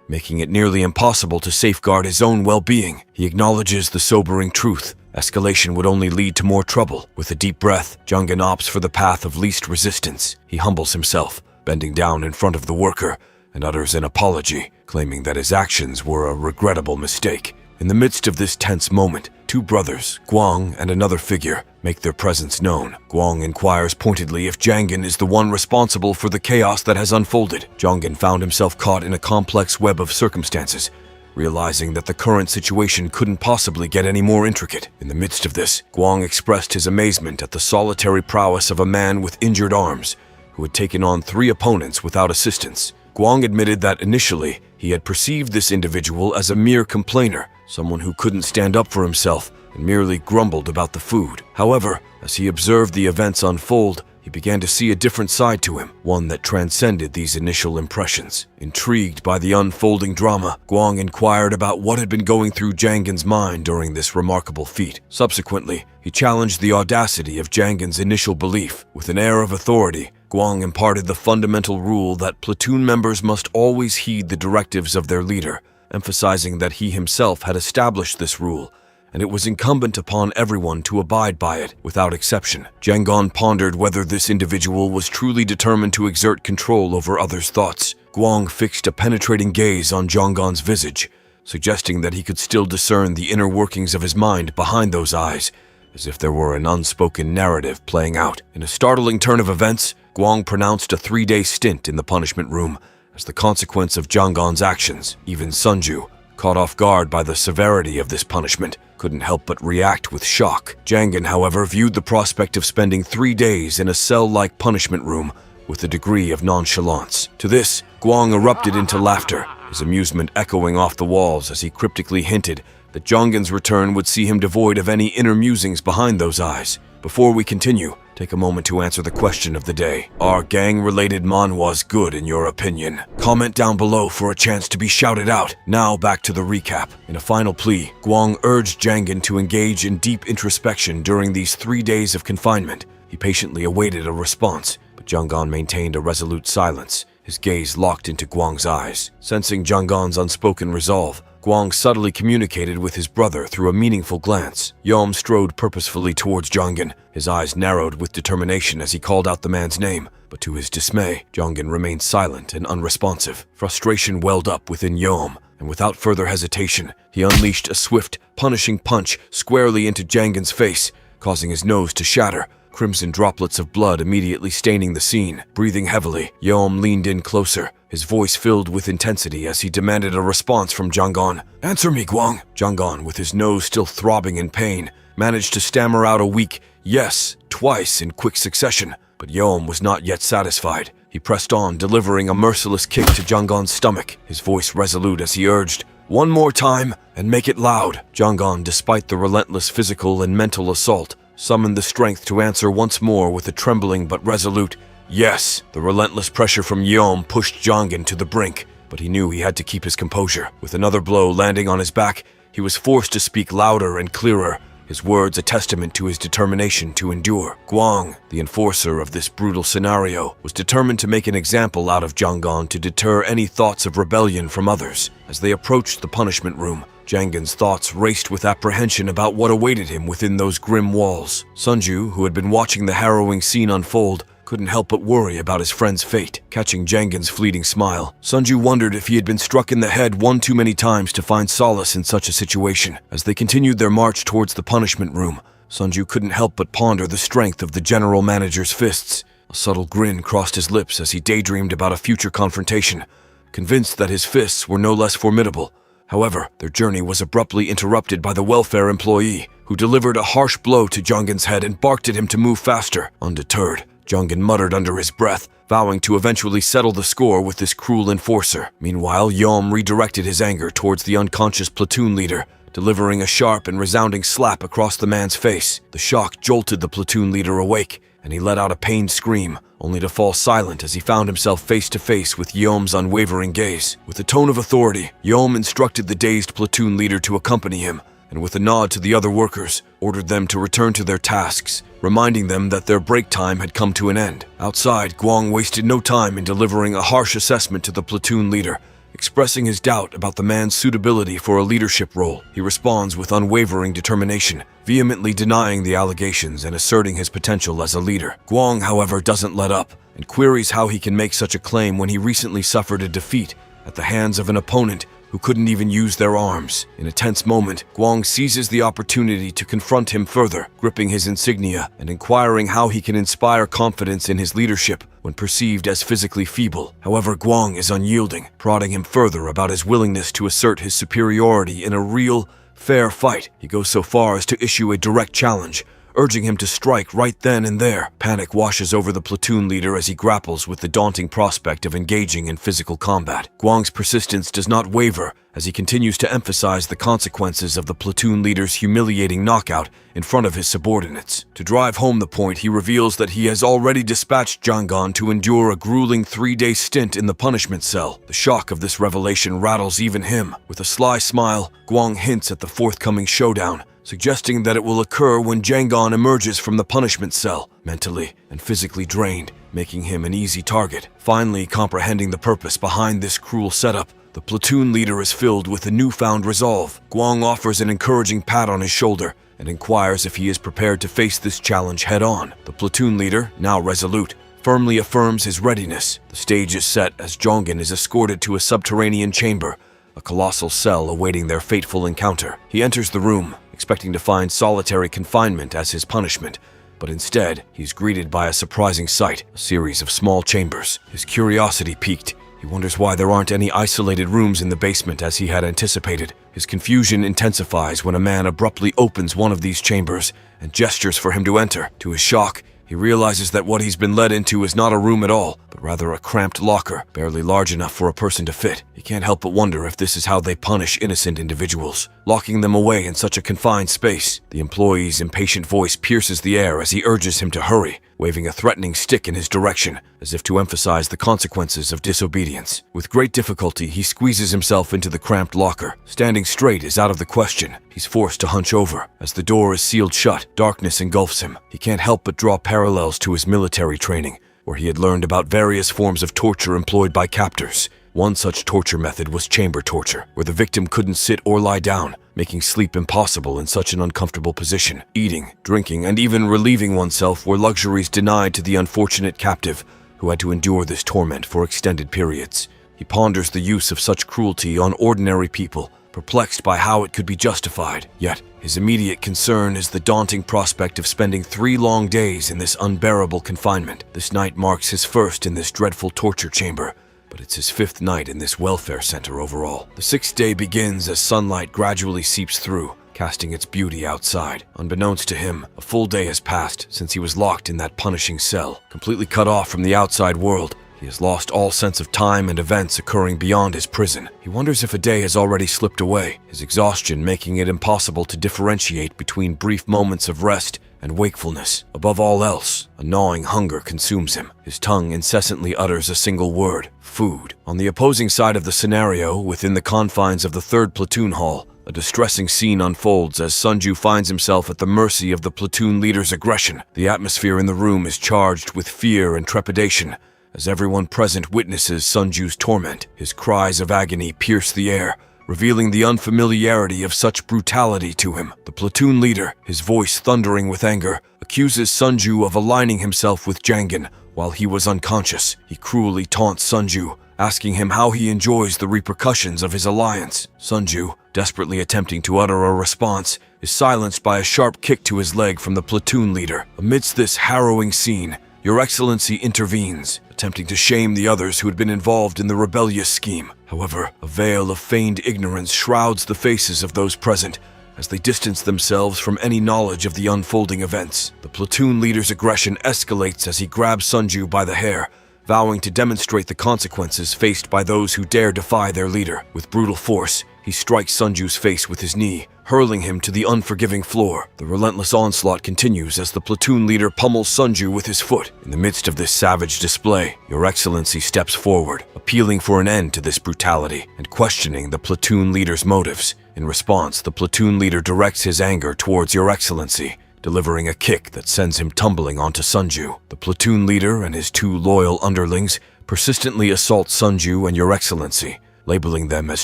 making it nearly impossible to safeguard his own well-being. He acknowledges the sobering truth. Escalation would only lead to more trouble. With a deep breath, Jongen opts for the path of least resistance. He humbles himself, bending down in front of the worker, and utters an apology, claiming that his actions were a regrettable mistake. In the midst of this tense moment, two brothers, Guang and another figure, make their presence known. Guang inquires pointedly if Jongen is the one responsible for the chaos that has unfolded. Jongen found himself caught in a complex web of circumstances, realizing that the current situation couldn't possibly get any more intricate. In the midst of this, Guang expressed his amazement at the solitary prowess of a man with injured arms, who had taken on three opponents without assistance. Guang admitted that initially he had perceived this individual as a mere complainer, someone who couldn't stand up for himself and merely grumbled about the food. However, as he observed the events unfold, he began to see a different side to him, one that transcended these initial impressions. Intrigued by the unfolding drama, Guang inquired about what had been going through Jangen's mind during this remarkable feat. Subsequently, he challenged the audacity of Jangen's initial belief. With an air of authority, Guang imparted the fundamental rule that platoon members must always heed the directives of their leader, emphasizing that he himself had established this rule, and it was incumbent upon everyone to abide by it without exception. Jangon pondered whether this individual was truly determined to exert control over others' thoughts. Guang fixed a penetrating gaze on Jangon's visage, suggesting that he could still discern the inner workings of his mind behind those eyes, as if there were an unspoken narrative playing out. In a startling turn of events, Guang pronounced a 3-day stint in the punishment room as the consequence of Jangon's actions. Even Sunju, caught off guard by the severity of this punishment, couldn't help but react with shock. Jangon, however, viewed the prospect of spending 3 days in a cell-like punishment room with a degree of nonchalance. To this, Guang erupted into laughter, his amusement echoing off the walls as he cryptically hinted that Jangon's return would see him devoid of any inner musings behind those eyes. Before we continue, take a moment to answer the question of the day. Are gang-related manhwas good in your opinion? Comment down below for a chance to be shouted out. Now back to the recap. In a final plea, Guang urged Jangon to engage in deep introspection during these 3 days of confinement. He patiently awaited a response, but Jangon maintained a resolute silence, his gaze locked into Guang's eyes. Sensing Jangon's unspoken resolve, Guang subtly communicated with his brother through a meaningful glance. Yom strode purposefully towards Jangon, his eyes narrowed with determination as he called out the man's name. But to his dismay, Jangon remained silent and unresponsive. Frustration welled up within Yom, and without further hesitation, he unleashed a swift, punishing punch squarely into Jangon's face, causing his nose to shatter, crimson droplets of blood immediately staining the scene. Breathing heavily, Yom leaned in closer, his voice filled with intensity as he demanded a response from Jangon. "Answer me, Guang!" Jangon, with his nose still throbbing in pain, managed to stammer out a weak yes twice in quick succession. But Yom was not yet satisfied. He pressed on, delivering a merciless kick to Jangon's stomach, his voice resolute as he urged, "One more time, and make it loud." Jangon, despite the relentless physical and mental assault, summoned the strength to answer once more with a trembling but resolute yes. The relentless pressure from Yom pushed Jangon to the brink, but he knew he had to keep his composure. With another blow landing on his back, he was forced to speak louder and clearer, his words a testament to his determination to endure. Guang, the enforcer of this brutal scenario, was determined to make an example out of Jangon to deter any thoughts of rebellion from others. As they approached the punishment room, Jangon's thoughts raced with apprehension about what awaited him within those grim walls. Sunju, who had been watching the harrowing scene unfold, couldn't help but worry about his friend's fate. Catching Jangon's fleeting smile, Sunju wondered if he had been struck in the head one too many times to find solace in such a situation. As they continued their march towards the punishment room, Sunju couldn't help but ponder the strength of the general manager's fists. A subtle grin crossed his lips as he daydreamed about a future confrontation, convinced that his fists were no less formidable. However, their journey was abruptly interrupted by the welfare employee, who delivered a harsh blow to Jangon's head and barked at him to move faster. Undeterred, Jangon muttered under his breath, vowing to eventually settle the score with this cruel enforcer. Meanwhile, Yom redirected his anger towards the unconscious platoon leader, delivering a sharp and resounding slap across the man's face. The shock jolted the platoon leader awake, and he let out a pained scream, only to fall silent as he found himself face to face with Yom's unwavering gaze. With a tone of authority, Yom instructed the dazed platoon leader to accompany him, and with a nod to the other workers, ordered them to return to their tasks, reminding them that their break time had come to an end. Outside, Guang wasted no time in delivering a harsh assessment to the platoon leader, expressing his doubt about the man's suitability for a leadership role. He responds with unwavering determination, vehemently denying the allegations and asserting his potential as a leader. Guang, however, doesn't let up, and queries how he can make such a claim when he recently suffered a defeat at the hands of an opponent who couldn't even use their arms. In a tense moment, Guang seizes the opportunity to confront him further, gripping his insignia and inquiring how he can inspire confidence in his leadership when perceived as physically feeble. However, Guang is unyielding, prodding him further about his willingness to assert his superiority in a real, fair fight. He goes so far as to issue a direct challenge, urging him to strike right then and there. Panic washes over the platoon leader as he grapples with the daunting prospect of engaging in physical combat. Guang's persistence does not waver as he continues to emphasize the consequences of the platoon leader's humiliating knockout in front of his subordinates. To drive home the point, he reveals that he has already dispatched Jangan to endure a grueling 3-day stint in the punishment cell. The shock of this revelation rattles even him. With a sly smile, Guang hints at the forthcoming showdown, suggesting that it will occur when Jangan emerges from the punishment cell, mentally and physically drained, making him an easy target. Finally comprehending the purpose behind this cruel setup, the platoon leader is filled with a newfound resolve. Guang offers an encouraging pat on his shoulder and inquires if he is prepared to face this challenge head-on. The platoon leader, now resolute, firmly affirms his readiness. The stage is set as Jangan is escorted to a subterranean chamber, a colossal cell awaiting their fateful encounter. He enters the room, expecting to find solitary confinement as his punishment, but instead, he's greeted by a surprising sight, a series of small chambers. His curiosity piqued, he wonders why there aren't any isolated rooms in the basement as he had anticipated. His confusion intensifies when a man abruptly opens one of these chambers and gestures for him to enter. To his shock, he realizes that what he's been led into is not a room at all, but rather a cramped locker, barely large enough for a person to fit. He can't help but wonder if this is how they punish innocent individuals, locking them away in such a confined space. The employee's impatient voice pierces the air as he urges him to hurry, waving a threatening stick in his direction, as if to emphasize the consequences of disobedience. With great difficulty, he squeezes himself into the cramped locker. Standing straight is out of the question. He's forced to hunch over. As the door is sealed shut, darkness engulfs him. He can't help but draw parallels to his military training, where he had learned about various forms of torture employed by captors. One such torture method was chamber torture, where the victim couldn't sit or lie down, making sleep impossible in such an uncomfortable position. Eating, drinking, and even relieving oneself were luxuries denied to the unfortunate captive who had to endure this torment for extended periods. He ponders the use of such cruelty on ordinary people, perplexed by how it could be justified. Yet, his immediate concern is the daunting prospect of spending 3 long days in this unbearable confinement. This night marks his first in this dreadful torture chamber, but it's his 5th night in this welfare center overall. The 6th day begins as sunlight gradually seeps through, casting its beauty outside. Unbeknownst to him, a full day has passed since he was locked in that punishing cell. Completely cut off from the outside world, he has lost all sense of time and events occurring beyond his prison. He wonders if a day has already slipped away, his exhaustion making it impossible to differentiate between brief moments of rest and wakefulness. Above all else, a gnawing hunger consumes him. His tongue incessantly utters a single word: food. On the opposing side of the scenario, within the confines of the 3rd platoon hall, a distressing scene unfolds as Sunju finds himself at the mercy of the platoon leader's aggression. The atmosphere in the room is charged with fear and trepidation, as everyone present witnesses Sunju's torment. His cries of agony pierce the air, revealing the unfamiliarity of such brutality to him. The platoon leader, his voice thundering with anger, accuses Sunju of aligning himself with Jangan while he was unconscious. He cruelly taunts Sunju, asking him how he enjoys the repercussions of his alliance. Sunju, desperately attempting to utter a response, is silenced by a sharp kick to his leg from the platoon leader. Amidst this harrowing scene, Your Excellency intervenes, attempting to shame the others who had been involved in the rebellious scheme. However, a veil of feigned ignorance shrouds the faces of those present as they distance themselves from any knowledge of the unfolding events. The platoon leader's aggression escalates as he grabs Sunju by the hair, vowing to demonstrate the consequences faced by those who dare defy their leader. With brutal force, he strikes Sunju's face with his knee, hurling him to the unforgiving floor. The relentless onslaught continues as the platoon leader pummels Sunju with his foot. In the midst of this savage display, Your Excellency steps forward, appealing for an end to this brutality and questioning the platoon leader's motives. In response, the platoon leader directs his anger towards Your Excellency, delivering a kick that sends him tumbling onto Sunju. The platoon leader and his 2 loyal underlings persistently assault Sunju and Your Excellency, labeling them as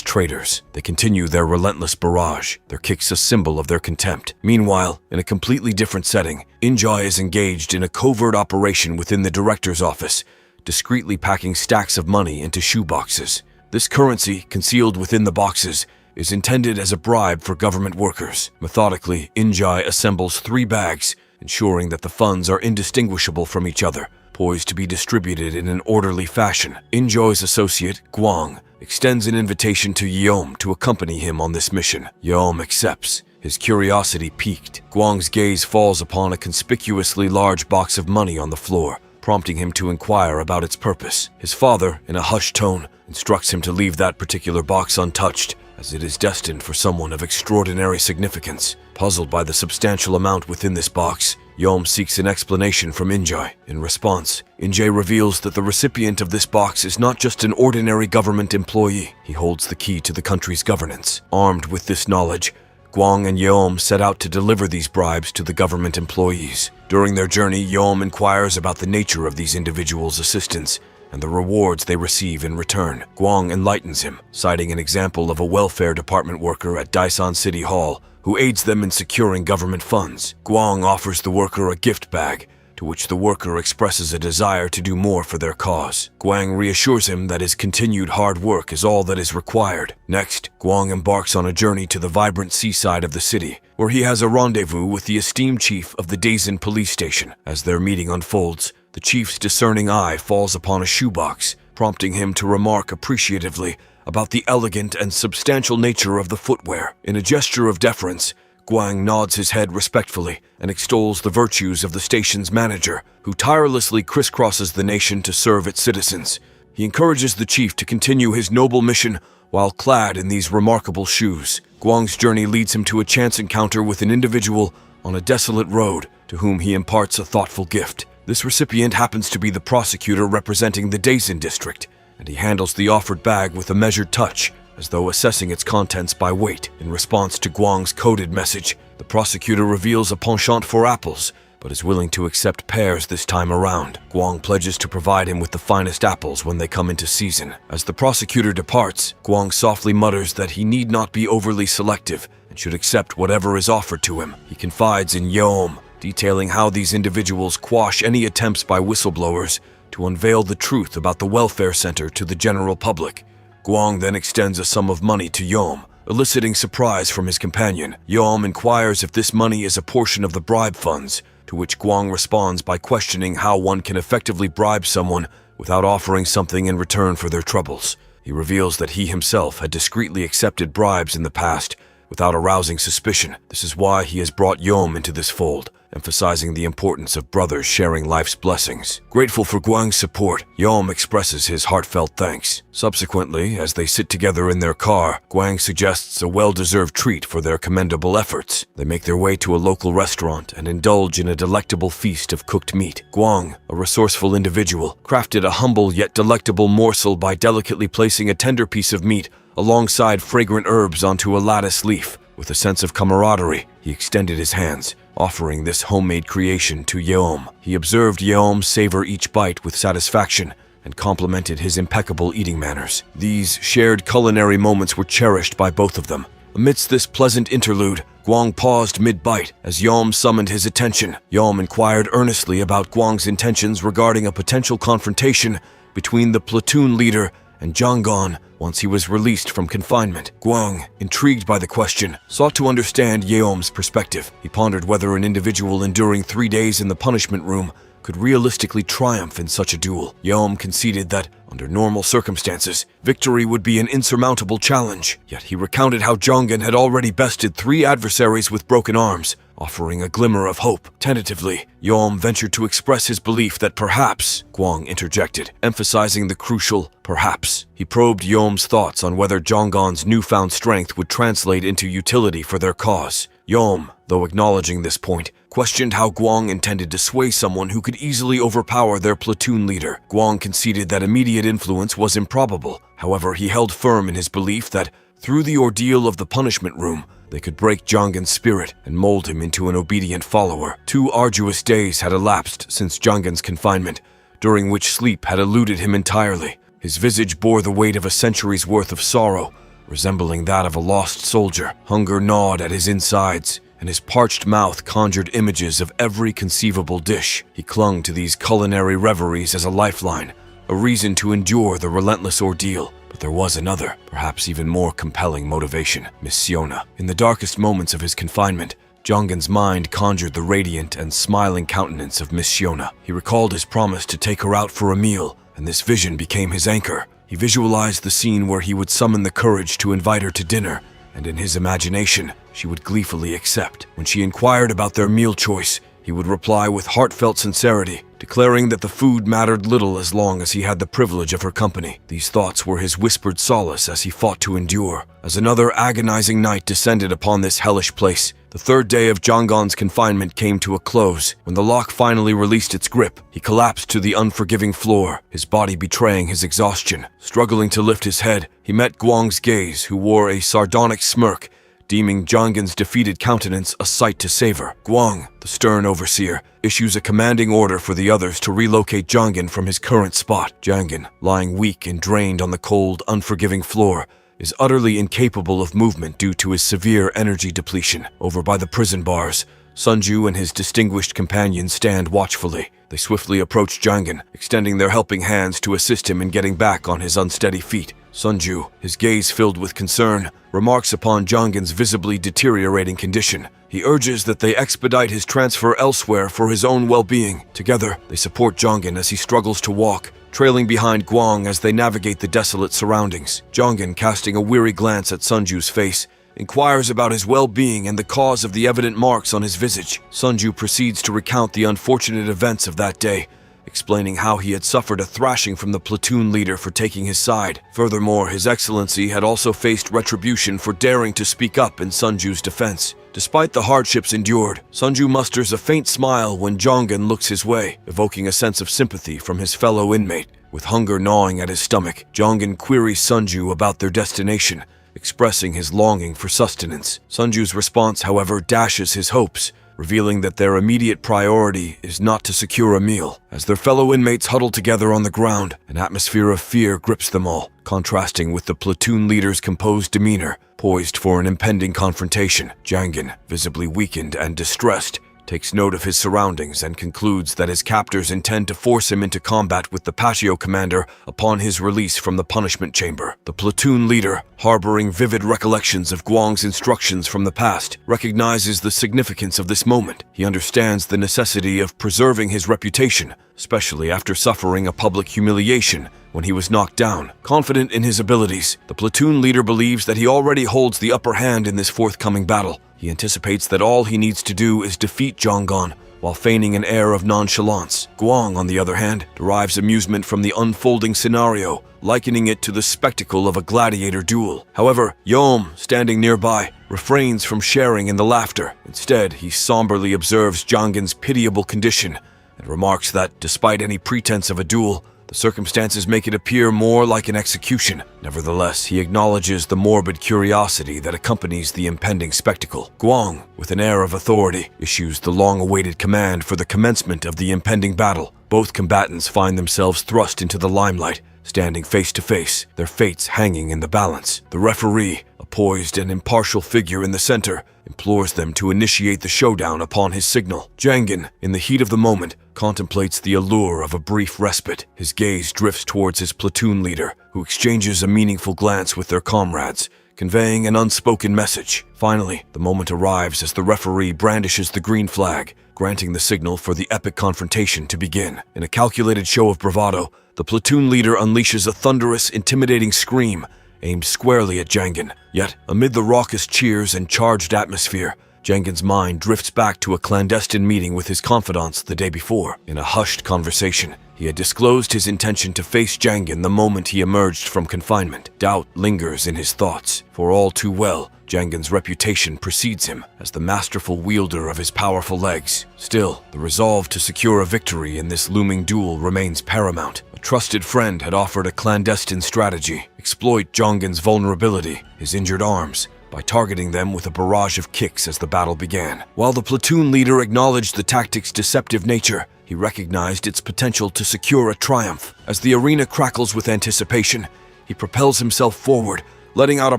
traitors. They continue their relentless barrage, their kicks a symbol of their contempt. Meanwhile, in a completely different setting, Injai is engaged in a covert operation within the director's office, discreetly packing stacks of money into shoeboxes. This currency, concealed within the boxes, is intended as a bribe for government workers. Methodically, Injai assembles 3 bags, ensuring that the funds are indistinguishable from each other, poised to be distributed in an orderly fashion. Injai's associate, Guang, extends an invitation to Yeom to accompany him on this mission. Yeom accepts, His curiosity piqued. Guang's gaze falls upon a conspicuously large box of money on the floor, prompting him to inquire about its purpose. His father, in a hushed tone, instructs him to leave that particular box untouched, as it is destined for someone of extraordinary significance. Puzzled by the substantial amount within this box, Yom seeks an explanation from Injai. In response, Injai reveals that the recipient of this box is not just an ordinary government employee. He holds the key to the country's governance. Armed with this knowledge, Guang and Yeom set out to deliver these bribes to the government employees. During their journey, Yeom inquires about the nature of these individuals' assistance and the rewards they receive in return. Guang enlightens him, citing an example of a welfare department worker at Daesan City Hall who aids them in securing government funds. Guang offers the worker a gift bag, to which the worker expresses a desire to do more for their cause. Guang reassures him that his continued hard work is all that is required. Next, Guang embarks on a journey to the vibrant seaside of the city, where he has a rendezvous with the esteemed chief of the Daesan police station. As their meeting unfolds, the chief's discerning eye falls upon a shoebox, prompting him to remark appreciatively about the elegant and substantial nature of the footwear. In a gesture of deference, Guang nods his head respectfully and extols the virtues of the station's manager, who tirelessly crisscrosses the nation to serve its citizens. He encourages the chief to continue his noble mission while clad in these remarkable shoes. Guang's journey leads him to a chance encounter with an individual on a desolate road, to whom he imparts a thoughtful gift. This recipient happens to be the prosecutor representing the Daesan district, and he handles the offered bag with a measured touch, as though assessing its contents by weight. In response to Guang's coded message, the prosecutor reveals a penchant for apples, but is willing to accept pears this time around. Guang pledges to provide him with the finest apples when they come into season. As the prosecutor departs, Guang softly mutters that he need not be overly selective and should accept whatever is offered to him. He confides in Yeom, detailing how these individuals quash any attempts by whistleblowers to unveil the truth about the welfare center to the general public. Guang then extends a sum of money to Yeom, eliciting surprise from his companion. Yeom inquires if this money is a portion of the bribe funds, to which Guang responds by questioning how one can effectively bribe someone without offering something in return for their troubles. He reveals that he himself had discreetly accepted bribes in the past without arousing suspicion. This is why he has brought Yeom into this fold, emphasizing the importance of brothers sharing life's blessings. Grateful for Guang's support, Yeom expresses his heartfelt thanks. Subsequently, as they sit together in their car, Guang suggests a well-deserved treat for their commendable efforts. They make their way to a local restaurant and indulge in a delectable feast of cooked meat. Guang, a resourceful individual, crafted a humble yet delectable morsel by delicately placing a tender piece of meat alongside fragrant herbs onto a lattice leaf. With a sense of camaraderie, he extended his hands, offering this homemade creation to Yeom. He observed Yeom savor each bite with satisfaction and complimented his impeccable eating manners. These shared culinary moments were cherished by both of them. Amidst this pleasant interlude, Guang paused mid-bite as Yeom summoned his attention. Yeom inquired earnestly about Guang's intentions regarding a potential confrontation between the platoon leader and Zhanggan once he was released from confinement. Guang, intrigued by the question, sought to understand Yeom's perspective. He pondered whether an individual enduring 3 days in the punishment room could realistically triumph in such a duel. Yeom conceded that, under normal circumstances, victory would be an insurmountable challenge. Yet he recounted how Zhanggan had already bested 3 adversaries with broken arms, offering a glimmer of hope. Tentatively, Yeom ventured to express his belief that perhaps, Guang interjected, emphasizing the crucial perhaps. He probed Yeom's thoughts on whether Zhanggan's newfound strength would translate into utility for their cause. Yeom, though acknowledging this point, questioned how Guang intended to sway someone who could easily overpower their platoon leader. Guang conceded that immediate influence was improbable. However, he held firm in his belief that, through the ordeal of the punishment room, they could break Zhanggan's spirit and mold him into an obedient follower. 2 arduous days had elapsed since Zhanggan's confinement, during which sleep had eluded him entirely. His visage bore the weight of a century's worth of sorrow, resembling that of a lost soldier. Hunger gnawed at his insides, and his parched mouth conjured images of every conceivable dish. He clung to these culinary reveries as a lifeline, a reason to endure the relentless ordeal. But there was another, perhaps even more compelling motivation: Missiona. In the darkest moments of his confinement, Zhanggan's mind conjured the radiant and smiling countenance of Missiona. He recalled his promise to take her out for a meal, and this vision became his anchor. He visualized the scene where he would summon the courage to invite her to dinner and in his imagination, she would gleefully accept. When she inquired about their meal choice, he would reply with heartfelt sincerity, declaring that the food mattered little as long as he had the privilege of her company. These thoughts were his whispered solace as he fought to endure. As another agonizing night descended upon this hellish place, the third day of Jonggon's confinement came to a close. When the lock finally released its grip, he collapsed to the unforgiving floor, his body betraying his exhaustion. Struggling to lift his head, he met Guang's gaze, who wore a sardonic smirk, deeming Jonggon's defeated countenance a sight to savor. Guang, the stern overseer, issues a commanding order for the others to relocate Jonggon from his current spot. Jonggon, lying weak and drained on the cold, unforgiving floor, is utterly incapable of movement due to his severe energy depletion. Over by the prison bars, Sunju and his distinguished companions stand watchfully. They swiftly approach Jonggon, extending their helping hands to assist him in getting back on his unsteady feet. Sunju, his gaze filled with concern, remarks upon Jonggon's visibly deteriorating condition. He urges that they expedite his transfer elsewhere for his own well-being. Together, they support Jonggon as he struggles to walk, trailing behind Guang as they navigate the desolate surroundings. Jonggon, casting a weary glance at Sunju's face, inquires about his well-being and the cause of the evident marks on his visage. Sunju proceeds to recount the unfortunate events of that day, explaining how he had suffered a thrashing from the platoon leader for taking his side. Furthermore, His Excellency had also faced retribution for daring to speak up in Sunju's defense. Despite the hardships endured, Sunju musters a faint smile when Jonggon looks his way, evoking a sense of sympathy from his fellow inmate. With hunger gnawing at his stomach, Jonggon queries Sunju about their destination, expressing his longing for sustenance. Sunju's response, however, dashes his hopes, revealing that their immediate priority is not to secure a meal. As their fellow inmates huddle together on the ground, an atmosphere of fear grips them all, contrasting with the platoon leader's composed demeanor, poised for an impending confrontation. Jonggon, visibly weakened and distressed, takes note of his surroundings and concludes that his captors intend to force him into combat with the patio commander upon his release from the punishment chamber. The platoon leader, harboring vivid recollections of Guang's instructions from the past, recognizes the significance of this moment. He understands the necessity of preserving his reputation, especially after suffering a public humiliation when he was knocked down. Confident in his abilities, the platoon leader believes that he already holds the upper hand in this forthcoming battle. He anticipates that all he needs to do is defeat Jonggon while feigning an air of nonchalance. Guang, on the other hand, derives amusement from the unfolding scenario, likening it to the spectacle of a gladiator duel. However, Yom, standing nearby, refrains from sharing in the laughter. Instead, he somberly observes Jonggon's pitiable condition and remarks that, despite any pretense of a duel, the circumstances make it appear more like an execution. Nevertheless, he acknowledges the morbid curiosity that accompanies the impending spectacle. Guang, with an air of authority, issues the long-awaited command for the commencement of the impending battle. Both combatants find themselves thrust into the limelight, standing face to face, their fates hanging in the balance. The referee, a poised and impartial figure in the center, implores them to initiate the showdown upon his signal. Jonggon, in the heat of the moment, contemplates the allure of a brief respite. His gaze drifts towards his platoon leader, who exchanges a meaningful glance with their comrades, conveying an unspoken message. Finally, the moment arrives as the referee brandishes the green flag, granting the signal for the epic confrontation to begin. In a calculated show of bravado, the platoon leader unleashes a thunderous, intimidating scream aimed squarely at Jonggon. Yet, amid the raucous cheers and charged atmosphere, Jonggon's mind drifts back to a clandestine meeting with his confidants the day before. In a hushed conversation, he had disclosed his intention to face Jonggon the moment he emerged from confinement. Doubt lingers in his thoughts, for all too well, Jonggon's reputation precedes him as the masterful wielder of his powerful legs. Still, the resolve to secure a victory in this looming duel remains paramount. A trusted friend had offered a clandestine strategy: exploit Jonggon's vulnerability, his injured arms, by targeting them with a barrage of kicks as the battle began. While the platoon leader acknowledged the tactic's deceptive nature, he recognized its potential to secure a triumph. As the arena crackles with anticipation, he propels himself forward, letting out a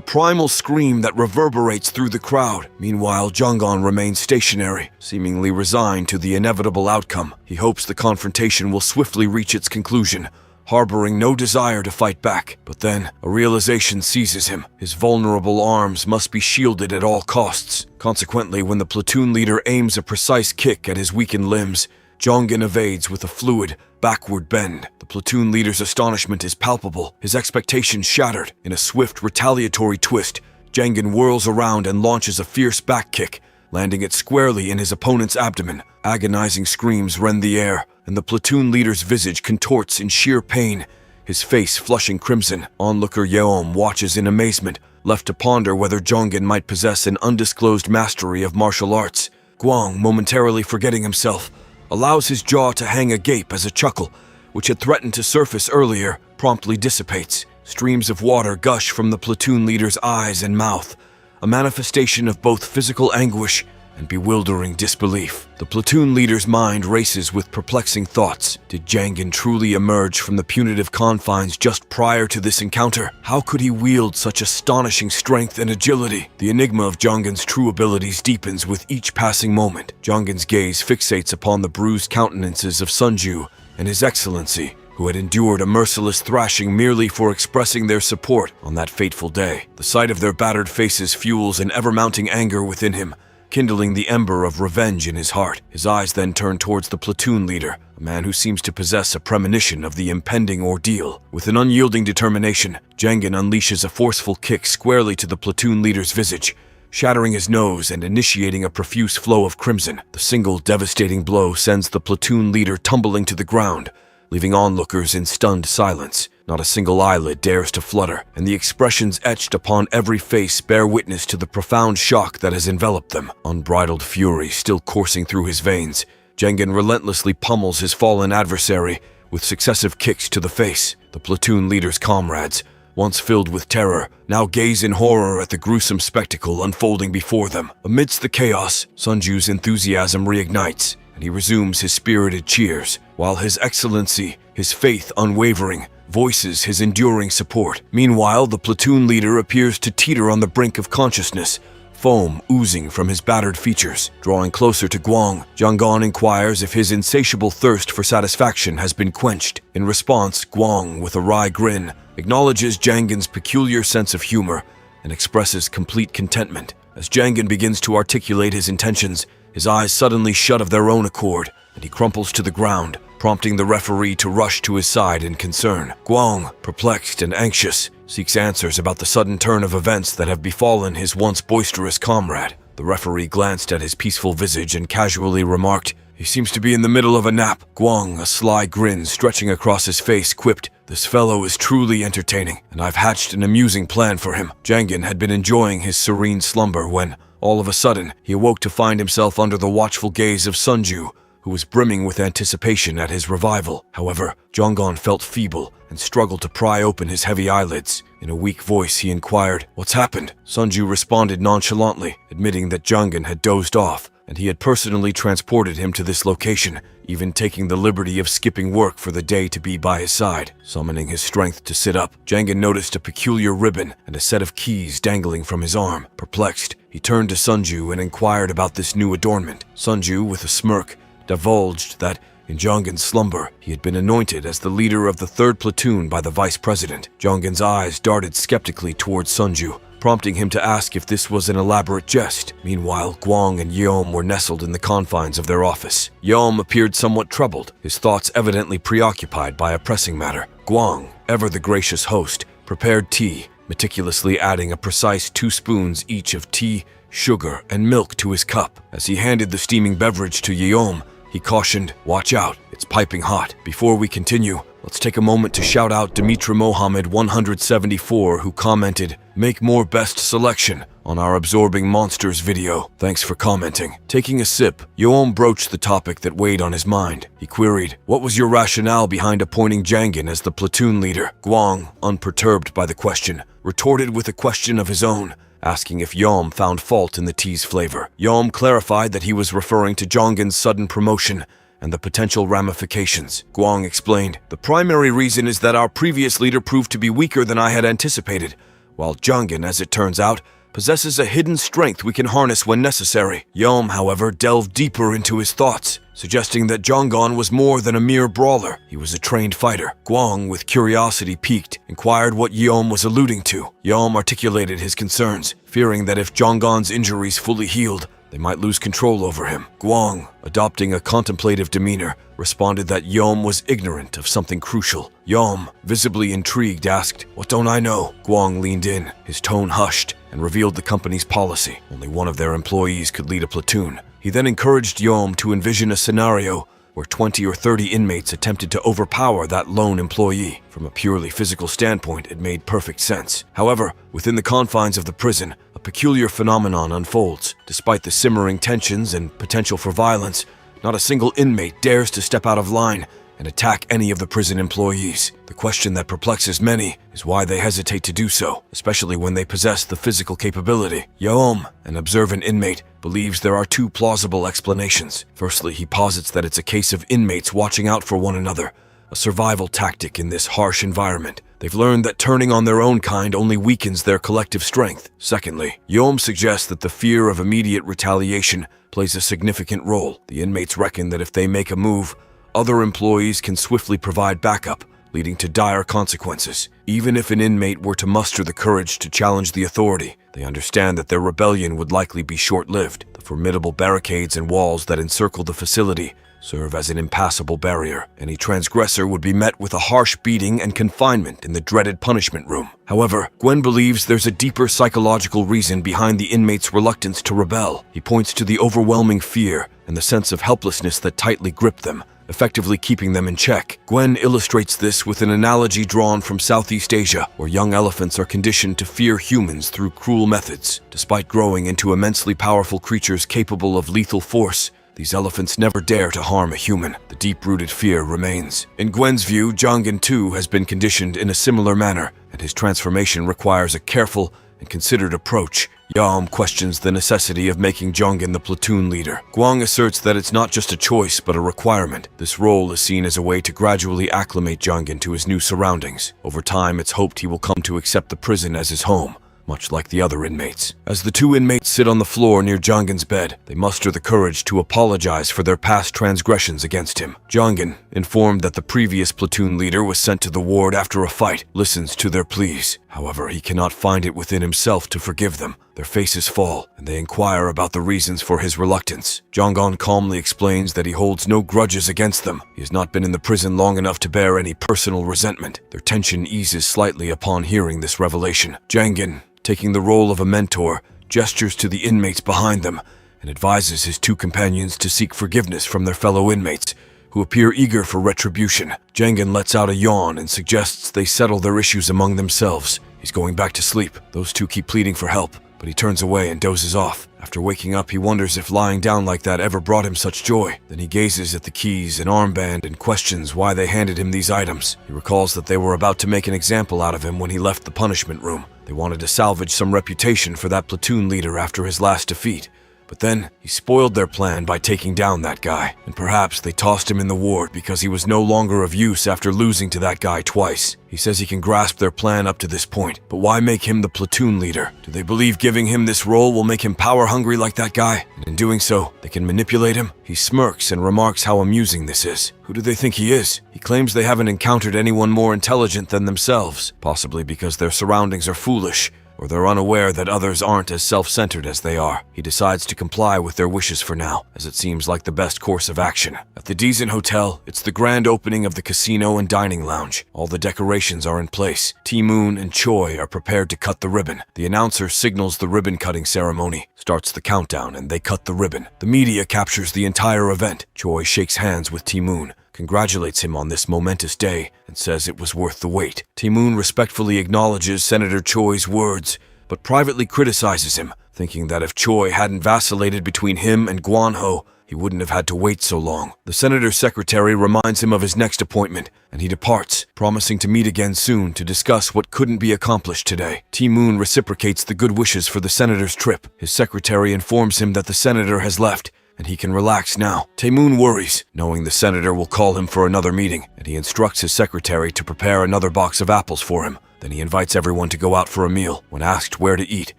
primal scream that reverberates through the crowd. Meanwhile, Jonggon remains stationary, seemingly resigned to the inevitable outcome. He hopes the confrontation will swiftly reach its conclusion, harboring no desire to fight back. But then, a realization seizes him. His vulnerable arms must be shielded at all costs. Consequently, when the platoon leader aims a precise kick at his weakened limbs, Jonggon evades with a fluid, backward bend. The platoon leader's astonishment is palpable, his expectations shattered. In a swift, retaliatory twist, Jangin whirls around and launches a fierce back kick, landing it squarely in his opponent's abdomen. Agonizing screams rend the air, and the platoon leader's visage contorts in sheer pain, his face flushing crimson. Onlooker Yeom watches in amazement, left to ponder whether Jongin might possess an undisclosed mastery of martial arts. Guang, momentarily forgetting himself, allows his jaw to hang agape as a chuckle, which had threatened to surface earlier, promptly dissipates. Streams of water gush from the platoon leader's eyes and mouth, a manifestation of both physical anguish and bewildering disbelief. The platoon leader's mind races with perplexing thoughts. Did Jangin truly emerge from the punitive confines just prior to this encounter? How could he wield such astonishing strength and agility? The enigma of Jongin's true abilities deepens with each passing moment. Jongin's gaze fixates upon the bruised countenances of Sunju and His Excellency, who had endured a merciless thrashing merely for expressing their support on that fateful day. The sight of their battered faces fuels an ever-mounting anger within him, kindling the ember of revenge in his heart. His eyes then turn towards the platoon leader, a man who seems to possess a premonition of the impending ordeal. With an unyielding determination, Jangin unleashes a forceful kick squarely to the platoon leader's visage, shattering his nose and initiating a profuse flow of crimson. The single devastating blow sends the platoon leader tumbling to the ground, leaving onlookers in stunned silence. Not a single eyelid dares to flutter, and the expressions etched upon every face bear witness to the profound shock that has enveloped them. Unbridled fury still coursing through his veins, Jangin relentlessly pummels his fallen adversary with successive kicks to the face. The platoon leader's comrades, once filled with terror, now gaze in horror at the gruesome spectacle unfolding before them. Amidst the chaos, Sunju's enthusiasm reignites, and he resumes his spirited cheers, while His Excellency, his faith unwavering, voices his enduring support. Meanwhile, the platoon leader appears to teeter on the brink of consciousness, foam oozing from his battered features. Drawing closer to Guang, Jianggan inquires if his insatiable thirst for satisfaction has been quenched. In response, Guang, with a wry grin, acknowledges Jangin's peculiar sense of humor and expresses complete contentment. As Jangin begins to articulate his intentions, his eyes suddenly shut of their own accord, and he crumples to the ground, prompting the referee to rush to his side in concern. Guang, perplexed and anxious, seeks answers about the sudden turn of events that have befallen his once boisterous comrade. The referee glanced at his peaceful visage and casually remarked, "He seems to be in the middle of a nap." Guang, a sly grin stretching across his face, quipped, "This fellow is truly entertaining, and I've hatched an amusing plan for him." Jangin had been enjoying his serene slumber when, all of a sudden, he awoke to find himself under the watchful gaze of Sunju, who was brimming with anticipation at his revival. However, Jianggan felt feeble and struggled to pry open his heavy eyelids. In a weak voice, he inquired, "What's happened?" Sunju responded nonchalantly, admitting that Janggan had dozed off, and he had personally transported him to this location, even taking the liberty of skipping work for the day to be by his side. Summoning his strength to sit up, Janggan noticed a peculiar ribbon and a set of keys dangling from his arm. Perplexed, he turned to Sunju and inquired about this new adornment. Sunju, with a smirk, divulged that, in Jonggin's slumber, he had been anointed as the leader of the 3rd platoon by the vice president. Jonggin's eyes darted skeptically towards Sunju, prompting him to ask if this was an elaborate jest. Meanwhile, Guang and Yeom were nestled in the confines of their office. Yeom appeared somewhat troubled, his thoughts evidently preoccupied by a pressing matter. Guang, ever the gracious host, prepared tea, meticulously adding a precise 2 spoons each of tea, sugar, and milk to his cup. As he handed the steaming beverage to Yeom, he cautioned, "Watch out, it's piping hot." Before we continue, let's take a moment to shout out Dimitra Mohammed 174, who commented, "Make more best selection," on our Absorbing Monsters video. Thanks for commenting. Taking a sip, Yeom broached the topic that weighed on his mind. He queried, "What was your rationale behind appointing Jangin as the platoon leader?" Guang, unperturbed by the question, retorted with a question of his own, asking if Yeom found fault in the tea's flavor. Yeom clarified that he was referring to Jonggin's sudden promotion and the potential ramifications. Guang explained, "The primary reason is that our previous leader proved to be weaker than I had anticipated, while Jonggin, as it turns out, possesses a hidden strength we can harness when necessary." Yeom, however, delved deeper into his thoughts, suggesting that Jonggon was more than a mere brawler. He was a trained fighter. Guang, with curiosity piqued, inquired what Yeom was alluding to. Yeom articulated his concerns, fearing that if Jonggon's injuries fully healed, they might lose control over him. Guang, adopting a contemplative demeanor, responded that Yom was ignorant of something crucial. Yom, visibly intrigued, asked, "What don't I know?" Guang leaned in, his tone hushed, and revealed the company's policy. Only one of their employees could lead a platoon. He then encouraged Yom to envision a scenario where 20 or 30 inmates attempted to overpower that lone employee. From a purely physical standpoint, it made perfect sense. However, within the confines of the prison, a peculiar phenomenon unfolds. Despite the simmering tensions and potential for violence, not a single inmate dares to step out of line and attack any of the prison employees. The question that perplexes many is why they hesitate to do so, especially when they possess the physical capability. Yaom, an observant inmate, believes there are two plausible explanations. Firstly, he posits that it's a case of inmates watching out for one another, a survival tactic in this harsh environment. They've learned that turning on their own kind only weakens their collective strength. Secondly, Yom suggests that the fear of immediate retaliation plays a significant role. The inmates reckon that if they make a move, other employees can swiftly provide backup, leading to dire consequences. Even if an inmate were to muster the courage to challenge the authority, they understand that their rebellion would likely be short-lived. The formidable barricades and walls that encircle the facility serve as an impassable barrier. Any transgressor would be met with a harsh beating and confinement in the dreaded punishment room. However, Gwen believes there's a deeper psychological reason behind the inmates' reluctance to rebel. He points to the overwhelming fear and the sense of helplessness that tightly grip them, effectively keeping them in check. Gwen illustrates this with an analogy drawn from Southeast Asia, where young elephants are conditioned to fear humans through cruel methods. Despite growing into immensely powerful creatures capable of lethal force, these elephants never dare to harm a human. The deep-rooted fear remains. In Gwen's view, Jongan too has been conditioned in a similar manner, and his transformation requires a careful and considered approach. Yam questions the necessity of making Jongan the platoon leader. Guang asserts that it's not just a choice, but a requirement. This role is seen as a way to gradually acclimate Jongan to his new surroundings. Over time, it's hoped he will come to accept the prison as his home, much like the other inmates. As the two inmates sit on the floor near Jongan's bed, they muster the courage to apologize for their past transgressions against him. Jongan, informed that the previous platoon leader was sent to the ward after a fight, listens to their pleas. However, he cannot find it within himself to forgive them. Their faces fall, and they inquire about the reasons for his reluctance. Jongan calmly explains that he holds no grudges against them. He has not been in the prison long enough to bear any personal resentment. Their tension eases slightly upon hearing this revelation. Jongan, taking the role of a mentor, gestures to the inmates behind them and advises his two companions to seek forgiveness from their fellow inmates, who appear eager for retribution. Jongan lets out a yawn and suggests they settle their issues among themselves. He's going back to sleep. Those two keep pleading for help, but he turns away and dozes off. After waking up, he wonders if lying down like that ever brought him such joy. Then he gazes at the keys and armband and questions why they handed him these items. He recalls that they were about to make an example out of him when he left the punishment room. They wanted to salvage some reputation for that platoon leader after his last defeat. But then, he spoiled their plan by taking down that guy. And perhaps they tossed him in the ward because he was no longer of use after losing to that guy twice. He says he can grasp their plan up to this point, but why make him the platoon leader? Do they believe giving him this role will make him power-hungry like that guy? And in doing so, they can manipulate him? He smirks and remarks how amusing this is. Who do they think he is? He claims they haven't encountered anyone more intelligent than themselves, possibly because their surroundings are foolish, or they're unaware that others aren't as self-centered as they are. He decides to comply with their wishes for now, as it seems like the best course of action. At the Dizan Hotel, it's the grand opening of the casino and dining lounge. All the decorations are in place. Ti-moon and Choi are prepared to cut the ribbon. The announcer signals the ribbon-cutting ceremony, starts the countdown, and they cut the ribbon. The media captures the entire event. Choi shakes hands with Ti-moon, congratulates him on this momentous day, and says it was worth the wait. Ti-moon respectfully acknowledges Senator Choi's words, but privately criticizes him, thinking that if Choi hadn't vacillated between him and Guanho, he wouldn't have had to wait so long. The senator's secretary reminds him of his next appointment, and he departs, promising to meet again soon to discuss what couldn't be accomplished today. Ti-moon reciprocates the good wishes for the senator's trip. His secretary informs him that the senator has left, and he can relax now. Ti-moon worries, knowing the senator will call him for another meeting, and he instructs his secretary to prepare another box of apples for him. Then he invites everyone to go out for a meal. When asked where to eat,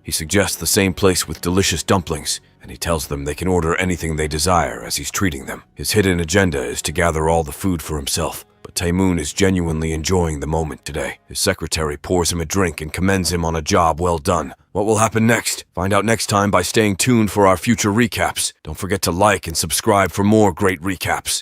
he suggests the same place with delicious dumplings, and he tells them they can order anything they desire as he's treating them. His hidden agenda is to gather all the food for himself, but Taemoon is genuinely enjoying the moment today. His secretary pours him a drink and commends him on a job well done. What will happen next? Find out next time by staying tuned for our future recaps. Don't forget to like and subscribe for more great recaps.